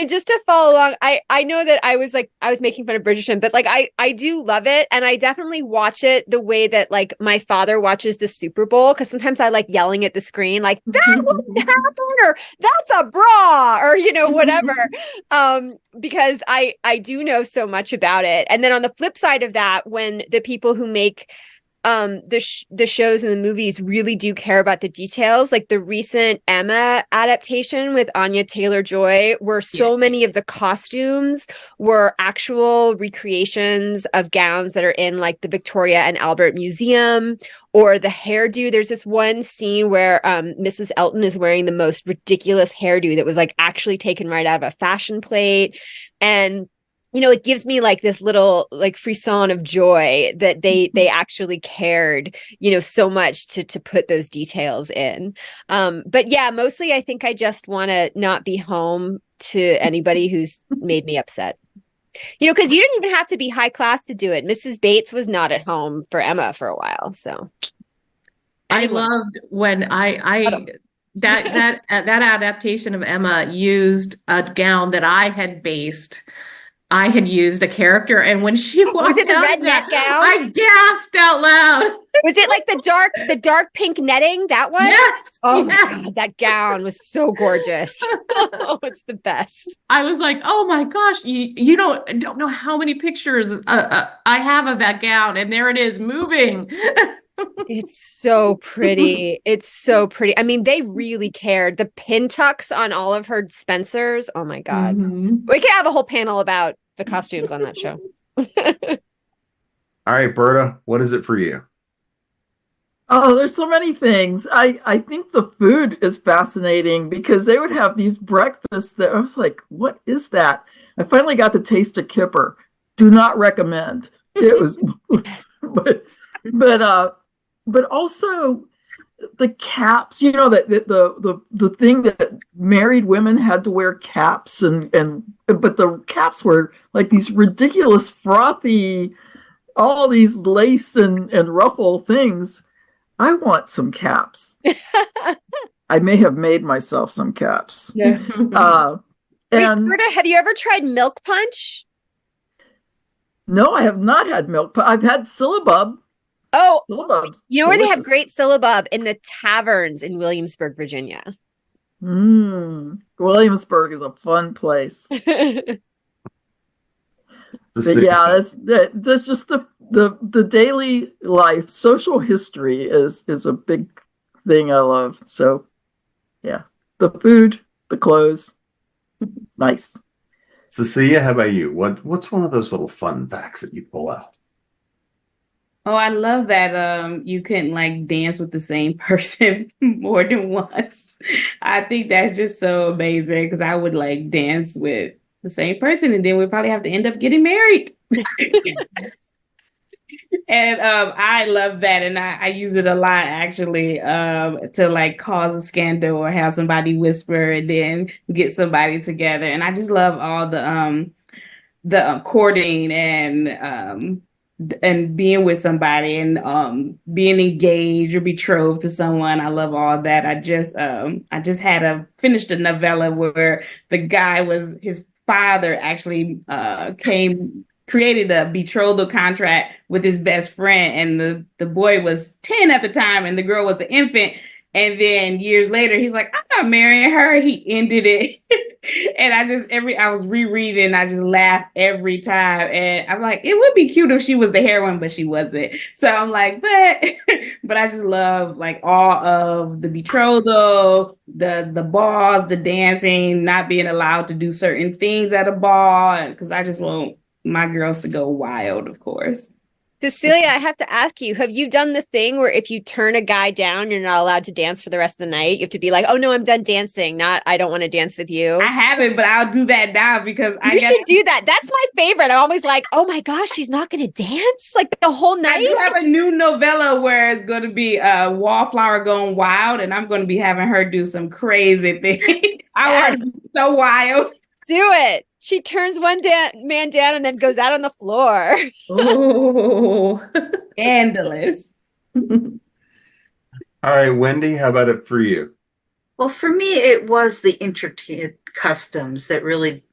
just to follow along, I know that I was making fun of Bridgerton, but like I do love it, and I definitely watch it the way that like my father watches the Super Bowl, because sometimes I like yelling at the screen like that wouldn't happen, or that's a bra, or whatever. Because I do know so much about it. And then on the flip side of that, when the people who make the shows and the movies really do care about the details, like the recent Emma adaptation with Anya Taylor-Joy, where so many of the costumes were actual recreations of gowns that are in like the Victoria and Albert Museum, or the hairdo. There's this one scene where Mrs. Elton is wearing the most ridiculous hairdo that was like actually taken right out of a fashion plate. And it gives me like this little like frisson of joy that they actually cared, so much to put those details in. But yeah, mostly I think I just want to not be home to anybody who's made me upset. Because you didn't even have to be high class to do it. Mrs. Bates was not at home for Emma for a while, so. I loved when that adaptation of Emma used a gown that I had based I had used a character, and when she walked Was it the out, red net gown? I gasped out loud. Was it like the dark pink netting? That one? Yes. Oh yes. my God, that gown was so gorgeous. Oh, it's the best. I was like, oh my gosh, you don't know how many pictures I have of that gown, and there it is moving. It's so pretty. It's so pretty. I mean, they really cared. The pin tucks on all of her Spencers. Oh my God. Mhm. We could have a whole panel about the costumes on that show. All right, Berta, what is it for you? Oh, there's so many things. I think the food is fascinating because they would have these breakfasts that I was like, what is that? I finally got to taste a kipper. Do not recommend. It was, but also the caps, you know, that the thing that married women had to wear caps but the caps were like these ridiculous frothy, all these lace and ruffle things. I want some caps. I may have made myself some caps. Yeah. And Berta, have you ever tried milk punch? no, I have not had milk. I've had syllabub. Oh, Syllabub's you know where they have delicious. great syllabub? In the taverns in Williamsburg, Virginia. Williamsburg is a fun place. But yeah, that's just the daily life. Social history is a big thing I love. So yeah, the food, the clothes, nice. Cecilia, how about you? What's one of those little fun facts that you pull out? Oh, I love that you couldn't like dance with the same person more than once. I think that's just so amazing because I would like dance with the same person and then we'd probably have to end up getting married. And I love that, and I use it a lot actually to like cause a scandal or have somebody whisper and then get somebody together. And I just love all the courting and being with somebody and being engaged or betrothed to someone. I love all that. I just finished a novella where the guy was his father actually created a betrothal contract with his best friend, and the boy was 10 at the time and the girl was an infant. And then years later, he's like, I'm not marrying her. He ended it. And I was rereading, I just laughed every time. And I'm like, it would be cute if she was the heroine, but she wasn't. So I'm like, but I just love like all of the betrothal, the balls, the dancing, not being allowed to do certain things at a ball. Because I just want my girls to go wild, of course. Cecilia, I have to ask you, have you done the thing where if you turn a guy down, you're not allowed to dance for the rest of the night? You have to be like, oh no, I'm done dancing. Not, I don't want to dance with you. I haven't, but I'll do that now because you should do that. That's my favorite. I'm always like, oh my gosh, she's not going to dance like the whole night. I do have a new novella where it's going to be Wallflower Gone Wild, and I'm going to be having her do some crazy things. I want to be so wild. Do it. She turns one man down and then goes out on the floor. Oh, scandalous. All right, Wendy, how about it for you? Well, for me, it was the intricate customs that really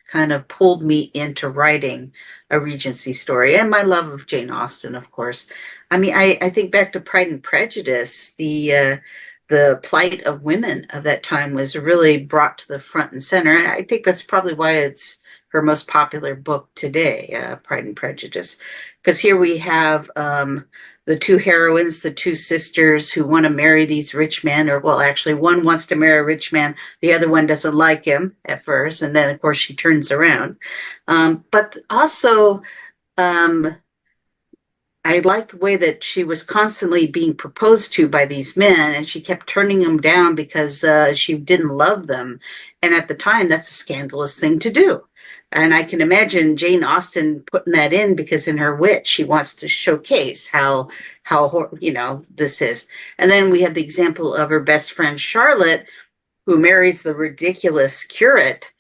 kind of pulled me into writing a Regency story, and my love of Jane Austen, of course. I mean, I think back to Pride and Prejudice, the plight of women of that time was really brought to the front and center. And I think that's probably why it's her most popular book today, Pride and Prejudice. Because here we have the two heroines, the two sisters who want to marry these rich men, or well, actually one wants to marry a rich man. The other one doesn't like him at first. And then of course she turns around. But also, I liked the way that she was constantly being proposed to by these men, and she kept turning them down because she didn't love them. And at the time, that's a scandalous thing to do. And I can imagine Jane Austen putting that in because in her wit, she wants to showcase how this is. And then we have the example of her best friend, Charlotte, who marries the ridiculous curate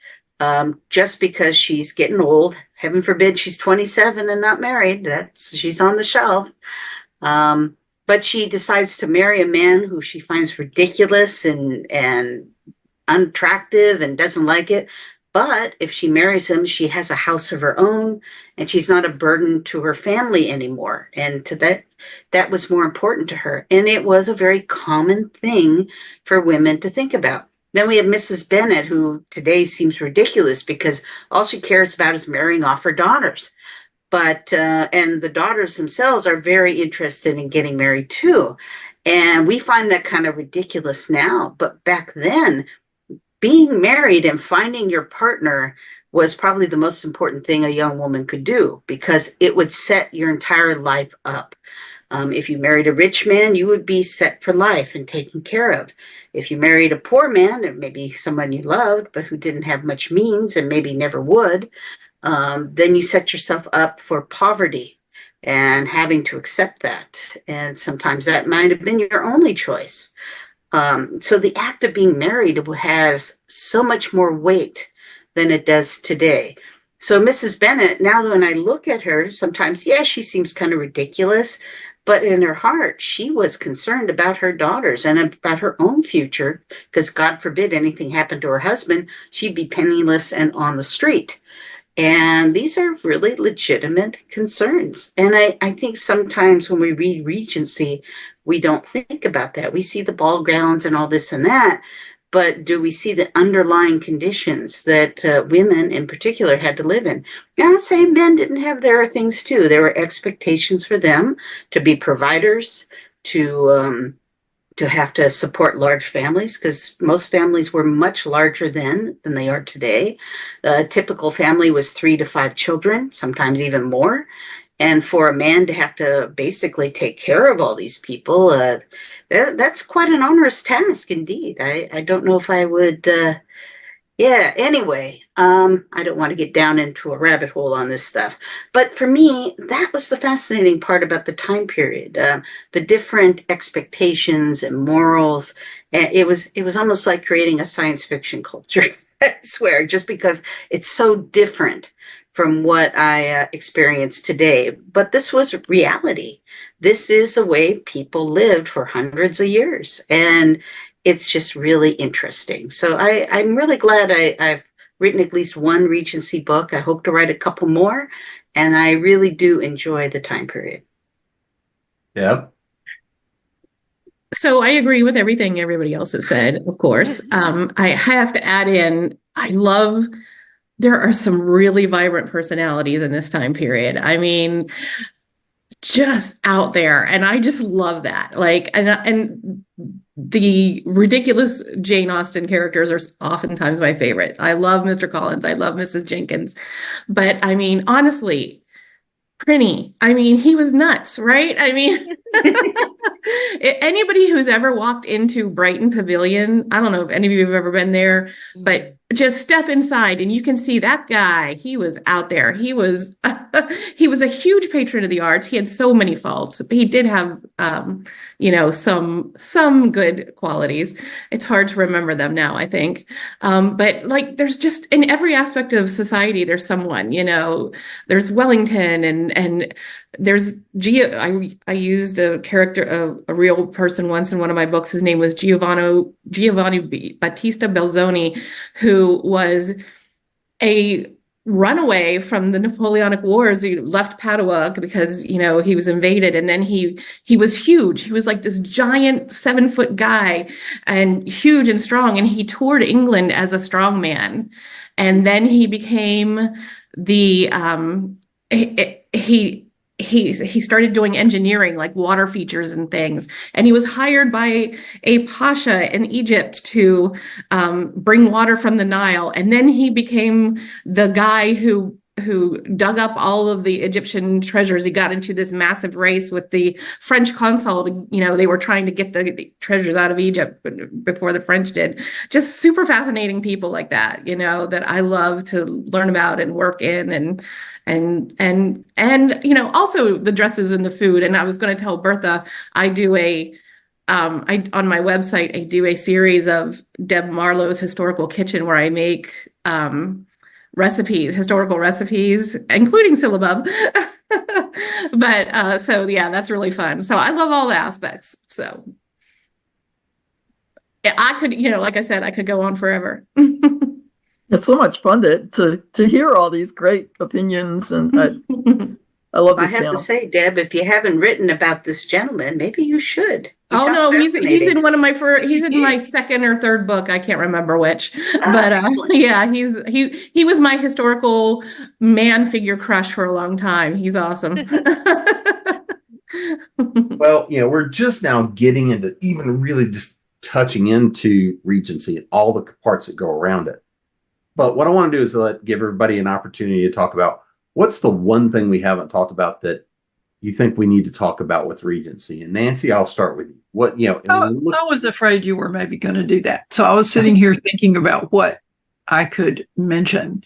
just because she's getting old. Heaven forbid she's 27 and not married. She's on the shelf. But she decides to marry a man who she finds ridiculous and unattractive and doesn't like it. But if she marries him, she has a house of her own and she's not a burden to her family anymore. And to that was more important to her. And it was a very common thing for women to think about. Then we have Mrs. Bennet, who today seems ridiculous because all she cares about is marrying off her daughters. But, and the daughters themselves are very interested in getting married too. And we find that kind of ridiculous now. But back then, being married and finding your partner was probably the most important thing a young woman could do because it would set your entire life up. If you married a rich man, you would be set for life and taken care of. If you married a poor man, or maybe someone you loved, but who didn't have much means and maybe never would, then you set yourself up for poverty and having to accept that. And sometimes that might have been your only choice. So the act of being married has so much more weight than it does today. So Mrs. Bennet, now when I look at her, sometimes, yeah, she seems kind of ridiculous, but in her heart, she was concerned about her daughters and about her own future, because God forbid anything happened to her husband, she'd be penniless and on the street. And these are really legitimate concerns. And I think sometimes when we read Regency, we don't think about that. We see the ball gowns and all this and that, but do we see the underlying conditions that women in particular had to live in? And I would say men didn't have their things too. There were expectations for them to be providers, to have to support large families, because most families were much larger then than they are today. A typical family was 3 to 5 children, sometimes even more. And for a man to have to basically take care of all these people, that's quite an onerous task indeed. I don't know if I would, anyway, I don't want to get down into a rabbit hole on this stuff. But for me, that was the fascinating part about the time period, the different expectations and morals. It was almost like creating a science fiction culture, I swear, just because it's so different from what I experience today. But this was reality. This is the way people lived for hundreds of years. And it's just really interesting. So I'm really glad I've written at least one Regency book. I hope to write a couple more. And I really do enjoy the time period. Yeah. So I agree with everything everybody else has said, of course. I have to add in, there are some really vibrant personalities in this time period. I mean, just out there. And I just love that. Like, and the ridiculous Jane Austen characters are oftentimes my favorite. I love Mr. Collins. I love Mrs. Jenkins. But I mean, honestly, Prinny, I mean, he was nuts, right? I mean, anybody who's ever walked into Brighton Pavilion, I don't know if any of you have ever been there, but just step inside and you can see that guy. He was out there. He was he was a huge patron of the arts. He had so many faults. He did have some good qualities. It's hard to remember them now, I think. But like there's just in every aspect of society, there's someone, there's Wellington and there's I used a character, a real person once in one of my books. His name was Giovanni Battista Belzoni, who was a runaway from the Napoleonic Wars. He left Padua because, he was invaded. And then he was huge. He was like this giant 7-foot guy and huge and strong. And he toured England as a strong man. And then he became he started doing engineering, like water features and things. And he was hired by a pasha in Egypt to bring water from the Nile. And then he became the guy who dug up all of the Egyptian treasures. He got into this massive race with the French consul. They were trying to get the treasures out of Egypt before the French did. Just super fascinating people like that, that I love to learn about and work in and also the dresses and the food. And I was going to tell Bertha, I do on my website, I do a series of Deb Marlowe's Historical Kitchen where I make historical recipes, including syllabub. But so yeah, that's really fun. So I love all the aspects. So I could, like I said, I could go on forever. It's so much fun to hear all these great opinions, and I love I this have panel. to say, Deb, if you haven't written about this gentleman, maybe you should. He Oh sounds no, he's fascinating. in one of my he's in my second or third book. I can't remember which, but excellent. yeah, he was my historical man figure crush for a long time. He's awesome. Well, we're just now getting into even really just touching into Regency and all the parts that go around it. But what I want to do is give everybody an opportunity to talk about what's the one thing we haven't talked about that you think we need to talk about with Regency. And Nancy, I'll start with you. What, I was afraid you were maybe going to do that. So I was sitting here thinking about what I could mention.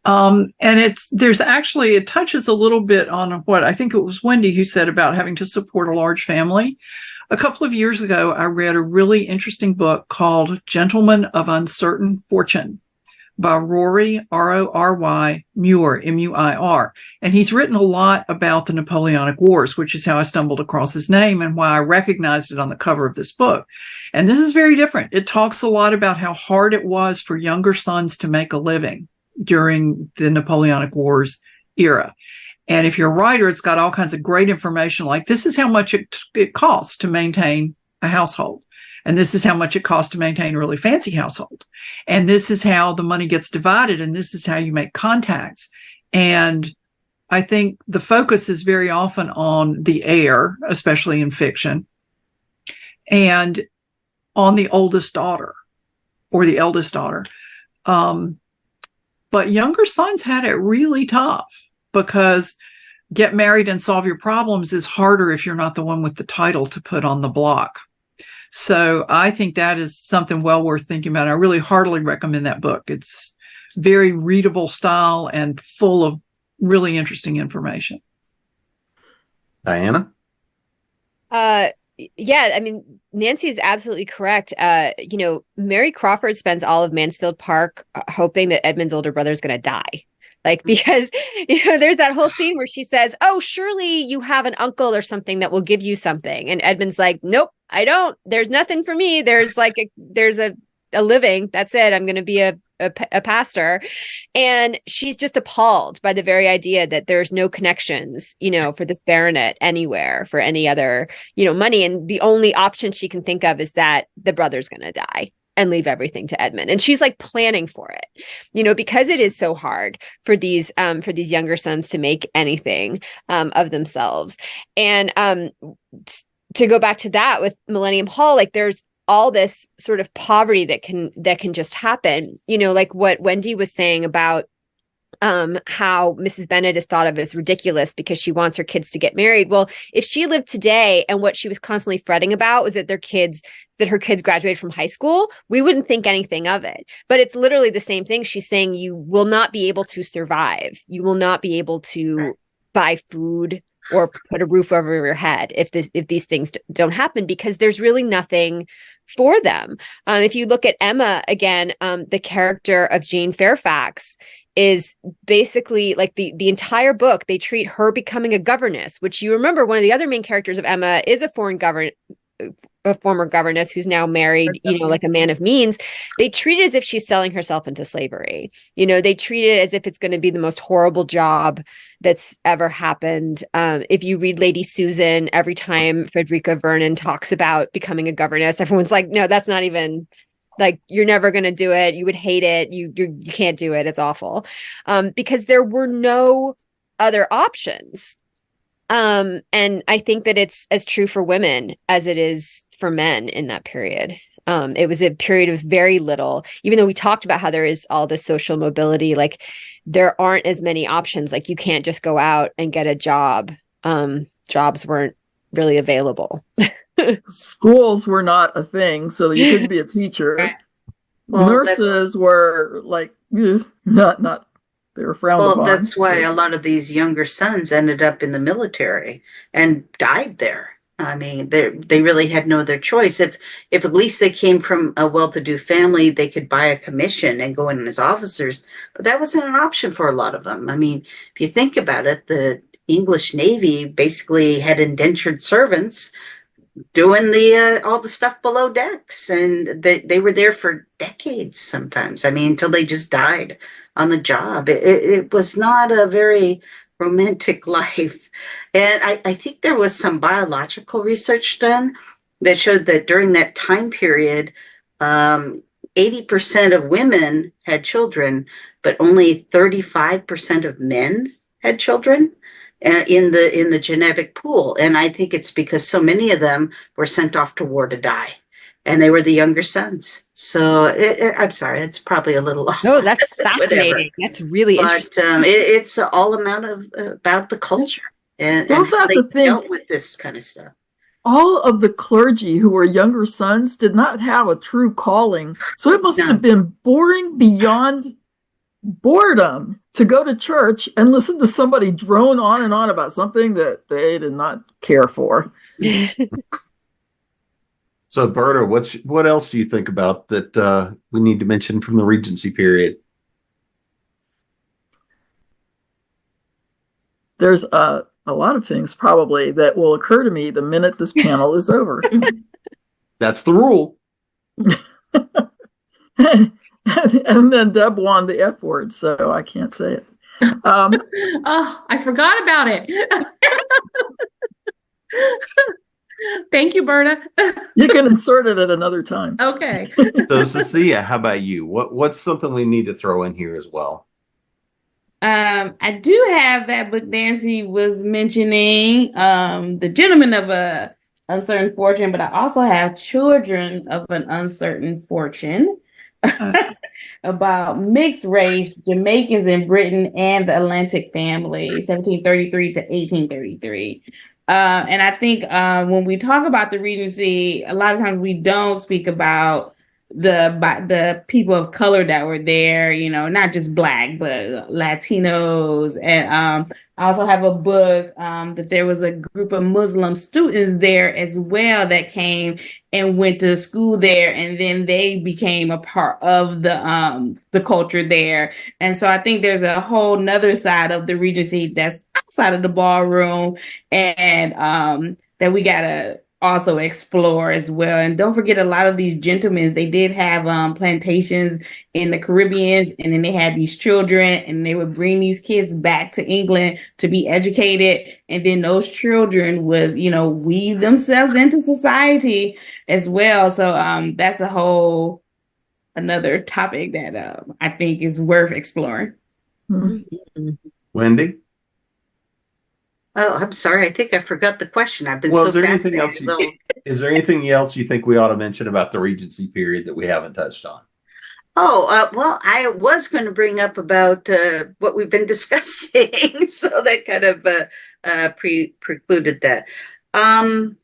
And it touches a little bit on what I think it was Wendy who said about having to support a large family. A couple of years ago, I read a really interesting book called Gentlemen of Uncertain Fortune by Rory, R-O-R-Y, Muir, M-U-I-R. And he's written a lot about the Napoleonic Wars, which is how I stumbled across his name and why I recognized it on the cover of this book. And this is very different. It talks a lot about how hard it was for younger sons to make a living during the Napoleonic Wars era. And if you're a writer, it's got all kinds of great information, like this is how much it costs to maintain a household. And this is how much it costs to maintain a really fancy household. And this is how the money gets divided. And this is how you make contacts. And I think the focus is very often on the heir, especially in fiction, and on the oldest daughter or the eldest daughter. But younger sons had it really tough because get married and solve your problems is harder if you're not the one with the title to put on the block. So I think that is something well worth thinking about. I really heartily recommend that book. It's very readable style and full of really interesting information. Diana? Yeah, I mean, Nancy is absolutely correct. Mary Crawford spends all of Mansfield Park hoping that Edmund's older brother is going to die. Because, there's that whole scene where she says, oh, surely you have an uncle or something that will give you something. And Edmund's like, nope, I don't. There's nothing for me. There's a living. That's it. I'm going to be a pastor. And she's just appalled by the very idea that there's no connections, for this baronet anywhere for any other, money. And the only option she can think of is that the brother's going to die and leave everything to Edmund. And she's like planning for it, because it is so hard for these younger sons to make anything of themselves. And to go back to that with Millennium Hall, like there's all this sort of poverty that can just happen, like what Wendy was saying about how Mrs. Bennet is thought of as ridiculous because she wants her kids to get married. Well, if she lived today and what she was constantly fretting about was that her kids graduated from high school, we wouldn't think anything of it. But it's literally the same thing. She's saying you will not be able to survive. You will not be able to buy food or put a roof over your head if these things don't happen, because there's really nothing for them. If you look at Emma again, the character of Jane Fairfax is basically like the entire book, they treat her becoming a governess, which you remember one of the other main characters of Emma is a former governess who's now married, like a man of means. They treat it as if she's selling herself into slavery. They treat it as if it's going to be the most horrible job that's ever happened. If you read Lady Susan, every time Frederica Vernon talks about becoming a governess, everyone's like, no, that's not even, like, you're never going to do it. You would hate it. You can't do it. It's awful. Because there were no other options. And I think that it's as true for women as it is for men in that period. It was a period of very little, even though we talked about how there is all this social mobility, like there aren't as many options. Like you can't just go out and get a job. Jobs weren't really available. Schools were not a thing, so you couldn't be a teacher. Well, nurses were like, not they were frowned upon. Well, that's why a lot of these younger sons ended up in the military and died there. I mean, they really had no other choice. If at least they came from a well-to-do family, they could buy a commission and go in as officers. But that wasn't an option for a lot of them. I mean, if you think about it, the English Navy basically had indentured servants doing the all the stuff below decks, and they were there for decades sometimes. I mean, until they just died on the job. It was not a very romantic life. And I think there was some biological research done that showed that during that time period, 80% of women had children, but only 35% of men had children in the genetic pool. And I think it's because so many of them were sent off to war to die, and they were the younger sons. So I'm sorry, it's probably a little off. No, that's fascinating. That's really interesting. It's all about the culture and also have they to think, dealt with this kind of stuff. All of the clergy who were younger sons did not have a true calling, so it must have been boring beyond boredom to go to church and listen to somebody drone on and on about something that they did not care for. So, Berta, what else do you think about that we need to mention from the Regency period? There's a lot of things probably that will occur to me the minute this panel is over. That's the rule. And then Deb won the F word, so I can't say it. Oh, I forgot about it. Thank you, Berta. You can insert it at another time. Okay. So, Cecilia, how about you? What's something we need to throw in here as well? I do have that book Nancy was mentioning, The Gentleman of a Uncertain Fortune, but I also have Children of an Uncertain Fortune about mixed race Jamaicans in Britain and the Atlantic family, 1733 to 1833. And I think when we talk about the Regency, a lot of times we don't speak about the people of color that were there, not just Black, but Latinos. And I also have a book that there was a group of Muslim students there as well that came and went to school there, and then they became a part of the culture there. And so I think there's a whole nother side of the Regency that's outside of the ballroom, and that we gotta also explore as well. And don't forget, a lot of these gentlemen, they did have plantations in the Caribbean, and then they had these children, and they would bring these kids back to England to be educated, and then those children would weave themselves into society as well. So that's a whole another topic that I think is worth exploring. Mm-hmm. Wendy? Oh, I'm sorry. I think I forgot the question. I've been Well, so is there fascinated. anything else is there anything else you think we ought to mention about the Regency period that we haven't touched on? Well, I was going to bring up about what we've been discussing, so that kind of precluded that. I don't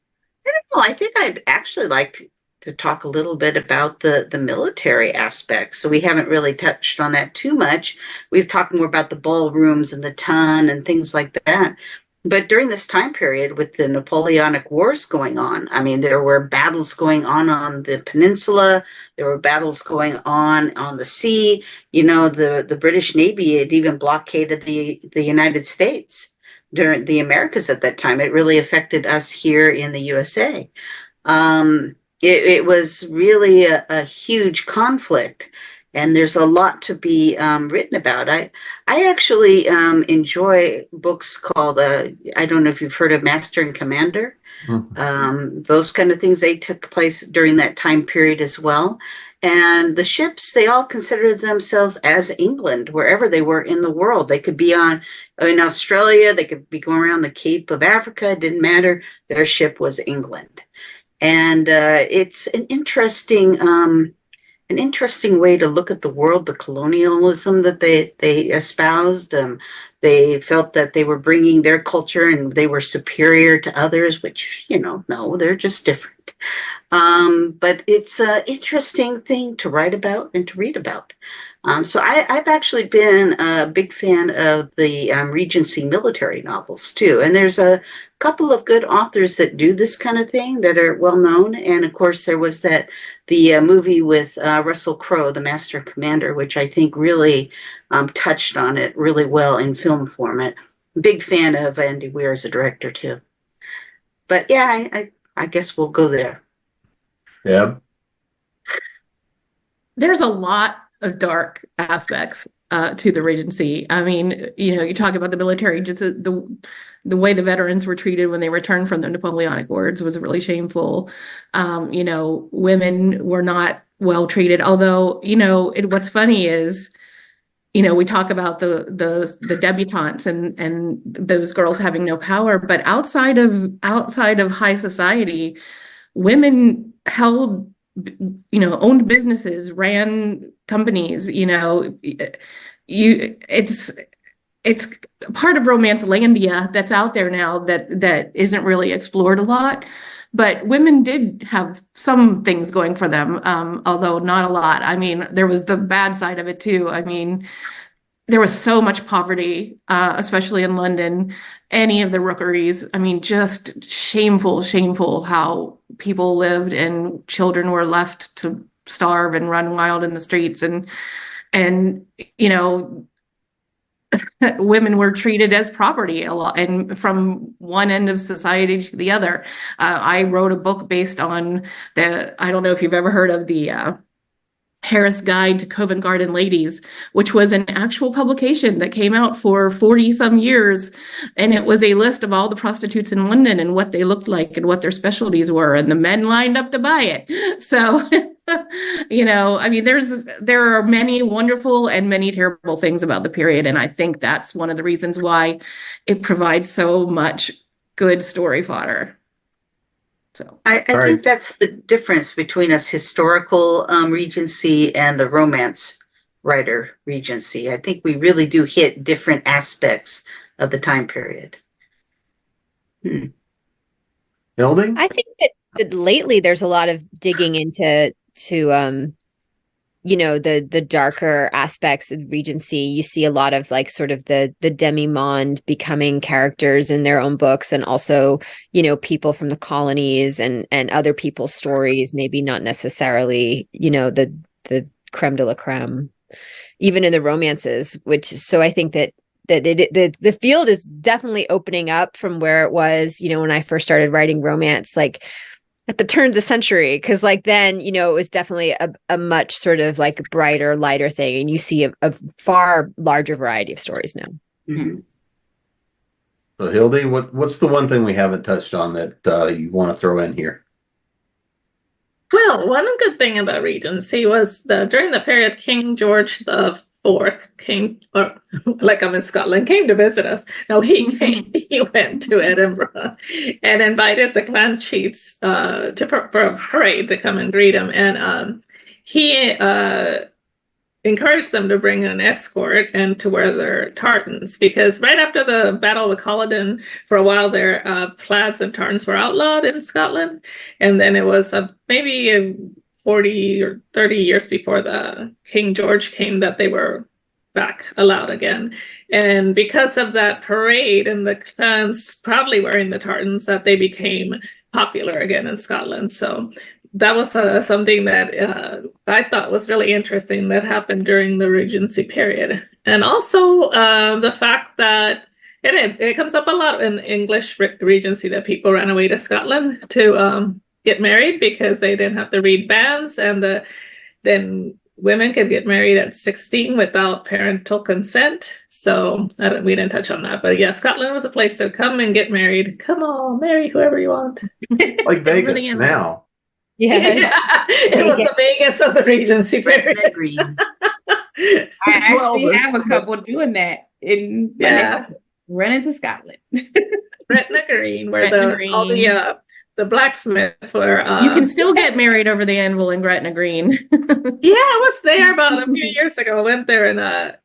know. I think I'd actually like to talk a little bit about the military aspect. So we haven't really touched on that too much. We've talked more about the ballrooms and the ton and things like that. But during this time period with the Napoleonic Wars going on, I mean, there were battles going on the peninsula. There were battles going on the sea. The British Navy had even blockaded the United States during the Americas at that time. It really affected us here in the USA. It was really a huge conflict. And there's a lot to be written about. I actually enjoy books called, I don't know if you've heard of Master and Commander. Mm-hmm. Those kind of things, they took place during that time period as well. And the ships, they all considered themselves as England, wherever they were in the world. They could be in Australia, they could be going around the Cape of Africa, it didn't matter. Their ship was England. And it's an interesting way to look at the world, the colonialism that they espoused. They felt that they were bringing their culture and they were superior to others, which, no, they're just different. But it's an interesting thing to write about and to read about. So I've actually been a big fan of the Regency military novels too. And there's a couple of good authors that do this kind of thing that are well known. And of course, there was the movie with Russell Crowe, The Master and Commander, which I think really touched on it really well in film format. Big fan of Andy Weir as a director too. But yeah, I guess we'll go there. Deb? There's a lot of dark aspects to the Regency. I mean, you talk about the military, just the way the veterans were treated when they returned from the Napoleonic Wars was really shameful. Women were not well treated. Although, what's funny is, we talk about the debutantes and those girls having no power, but outside of high society, women held, owned businesses, ran companies. It's part of Romancelandia that's out there now that isn't really explored a lot. But women did have some things going for them, although not a lot. I mean, there was the bad side of it too. I mean, there was so much poverty, especially in London, any of the rookeries. I mean, just shameful how people lived, and children were left to starve and run wild in the streets. And women were treated as property a lot, and from one end of society to the other. I wrote a book based on I don't know if you've ever heard of the Harris Guide to Covent Garden Ladies, which was an actual publication that came out for 40 some years. And it was a list of all the prostitutes in London and what they looked like and what their specialties were. And the men lined up to buy it. So, I mean, there are many wonderful and many terrible things about the period. And I think that's one of the reasons why it provides so much good story fodder. So I think that's the difference between us historical Regency and the romance writer Regency. I think we really do hit different aspects of the time period. Hilding? I think that lately there's a lot of digging into the darker aspects of Regency. You see a lot of like sort of the demi-monde becoming characters in their own books, and also, people from the colonies and other people's stories, maybe not necessarily, the creme de la creme, even in the romances, so I think that the field is definitely opening up from where it was, when I first started writing romance, like at the turn of the century, because like then, it was definitely a much sort of like brighter, lighter thing. And you see a far larger variety of stories now. Mm-hmm. So Hildie, what's the one thing we haven't touched on that you want to throw in here? Well, one good thing about Regency was during the period King George the Fourth came, or like I'm in Scotland, came to visit us. No, he went to Edinburgh and invited the clan chiefs for a parade to come and greet him. And he encouraged them to bring an escort and to wear their tartans, because right after the Battle of Culloden, for a while there, plaids and tartans were outlawed in Scotland. And then it was maybe 40 or 30 years before the King George came that they were back allowed again. And because of that parade and the clans proudly wearing the tartans, that they became popular again in Scotland. So that was something that I thought was really interesting that happened during the Regency period. And also the fact that it comes up a lot in English Regency that people ran away to Scotland to get married because they didn't have to read banns, and then women could get married at 16 without parental consent. So we didn't touch on that, but yeah, Scotland was a place to come and get married. Come on, marry whoever you want. Like Vegas now. Yeah. It was the Vegas of the Regency period. I actually have a couple doing that in running to Scotland. Gretna Green, where all the blacksmiths were. You can still get married over the anvil in Gretna Green. Yeah, I was there about a few years ago. I went there, and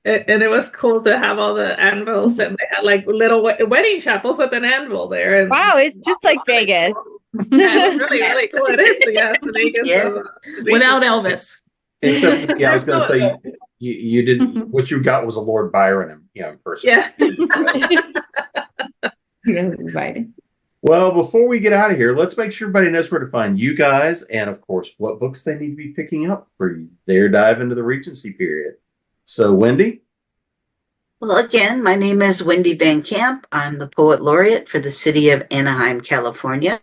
it was cool to have all the anvils, and they had like little wedding chapels with an anvil there. And wow, it's just like Vegas. Yeah, it was really, really cool. It is, it's Vegas. Yeah. Without Elvis. Except, I was going to say, you didn't. What you got was a Lord Byron, in person. Yeah. Invited. Well, before we get out of here, let's make sure everybody knows where to find you guys, and of course, what books they need to be picking up for their dive into the Regency period. So, Wendy? Well, again, my name is Wendy Van Camp. I'm the Poet Laureate for the city of Anaheim, California.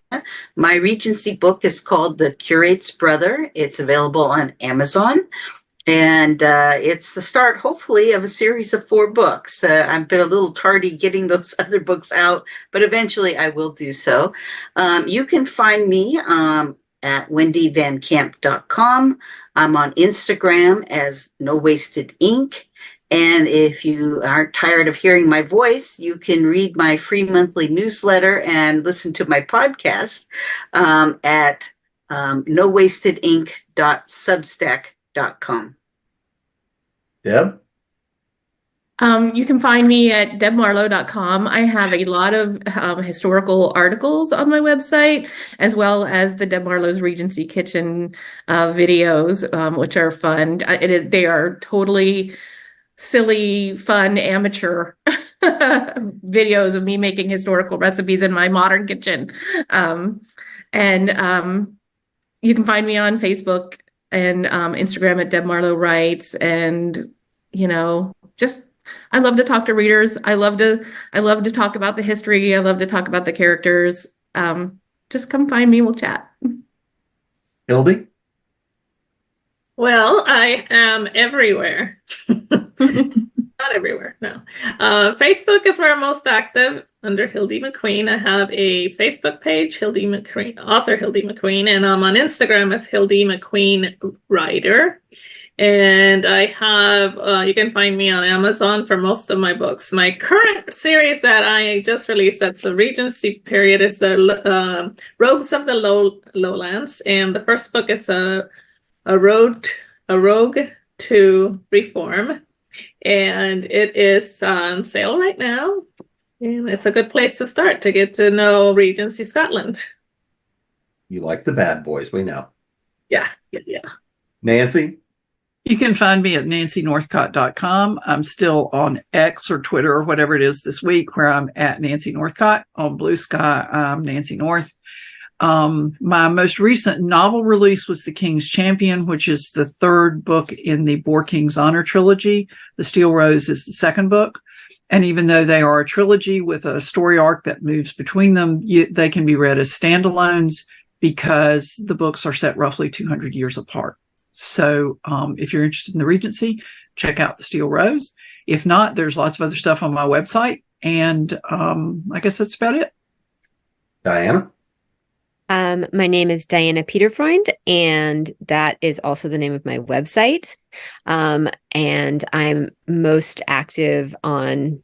My Regency book is called The Curate's Brother. It's available on Amazon. And it's the start, hopefully, of a series of 4 books. I've been a little tardy getting those other books out, but eventually I will do so. You can find me at wendyvancamp.com. I'm on Instagram as No Wasted Ink. And if you aren't tired of hearing my voice, you can read my free monthly newsletter and listen to my podcast at nowastedink.substack.com. Deb? You can find me at debmarlowe.com. I have a lot of historical articles on my website, as well as the Deb Marlowe's Regency Kitchen videos, which are fun. They are totally silly, fun, amateur videos of me making historical recipes in my modern kitchen. And you can find me on Facebook and Instagram at Deb Marlowe Writes. And, just I love to talk to readers. I love to talk about the history. I love to talk about the characters. Just come find me. We'll chat. Hildie? Well, I am everywhere. Not everywhere, no. Facebook is where I'm most active under Hildie McQueen. I have a Facebook page, Hildie McQueen, author Hildie McQueen, and I'm on Instagram as Hildie McQueen Writer. And I have, you can find me on Amazon for most of my books. My current series that I just released, that's the Regency period, is the Rogues of the Lowlands. And the first book is a rogue to reform, and it is on sale right now, and it's a good place to start to get to know Regency Scotland. You like the bad boys, we know. Yeah. Nancy? You can find me at nancynorthcott.com. I'm still on X or Twitter or whatever it is this week, where I'm at Nancy Northcott. On Blue Sky, I'm Nancy North. My most recent novel release was The King's Champion, which is the 3rd book in the Boar King's Honor trilogy. The Steel Rose is the 2nd book. And even though they are a trilogy with a story arc that moves between them, they can be read as standalones because the books are set roughly 200 years apart. So if you're interested in the Regency, check out The Steel Rose. If not, there's lots of other stuff on my website. And I guess that's about it. Diana? My name is Diana Peterfreund, and that is also the name of my website. And I'm most active on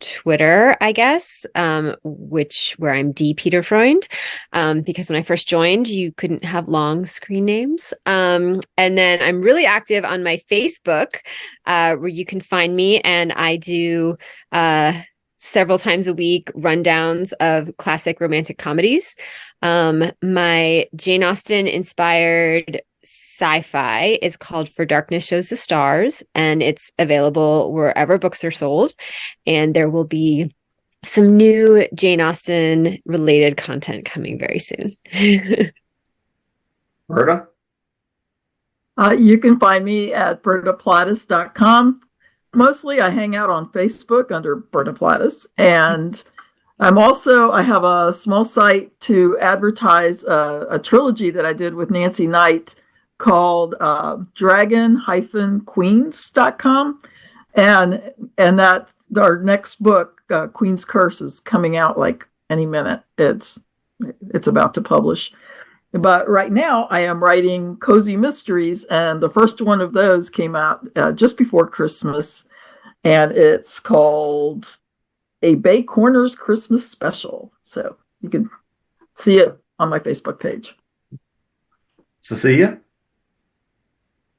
Twitter, I guess, where I'm D Peterfreund, because when I first joined, you couldn't have long screen names. And then I'm really active on my Facebook, where you can find me, and I do several times a week rundowns of classic romantic comedies. My Jane Austen inspired sci-fi is called For Darkness Shows the Stars, and it's available wherever books are sold. And there will be some new Jane Austen related content coming very soon. Berta? You can find me at bertaplatas.com. Mostly I hang out on Facebook under Berta Platas, and I have a small site to advertise a trilogy that I did with Nancy Knight called dragon-queens.com. And that our next book, Queen's Curse, is coming out like any minute. It's about to publish. But right now I am writing cozy mysteries, and the first one of those came out just before Christmas, and it's called A Bay Corners Christmas Special. So you can see it on my Facebook page. Cecilia?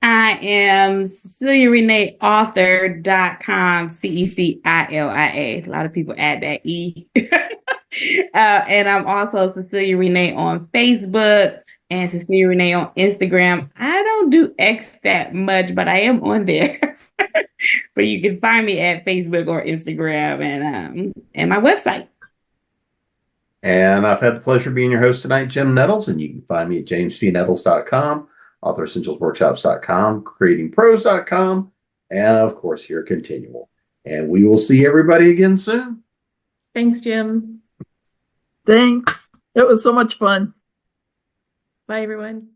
I am Cecilia Rene author.com, CECILIA. A lot of people add that E. And I'm also Cecilia Rene on Facebook and Cecilia Rene on Instagram. I don't do X that much, but I am on there. But you can find me at Facebook or Instagram and my website. And I've had the pleasure of being your host tonight, Jim Nettles, and you can find me at jamespnettles.com, authoressentialsworkshops.com, creatingpros.com, and of course here at ConTinual. And we will see everybody again soon. Thanks, Jim. Thanks. It was so much fun. Bye, everyone.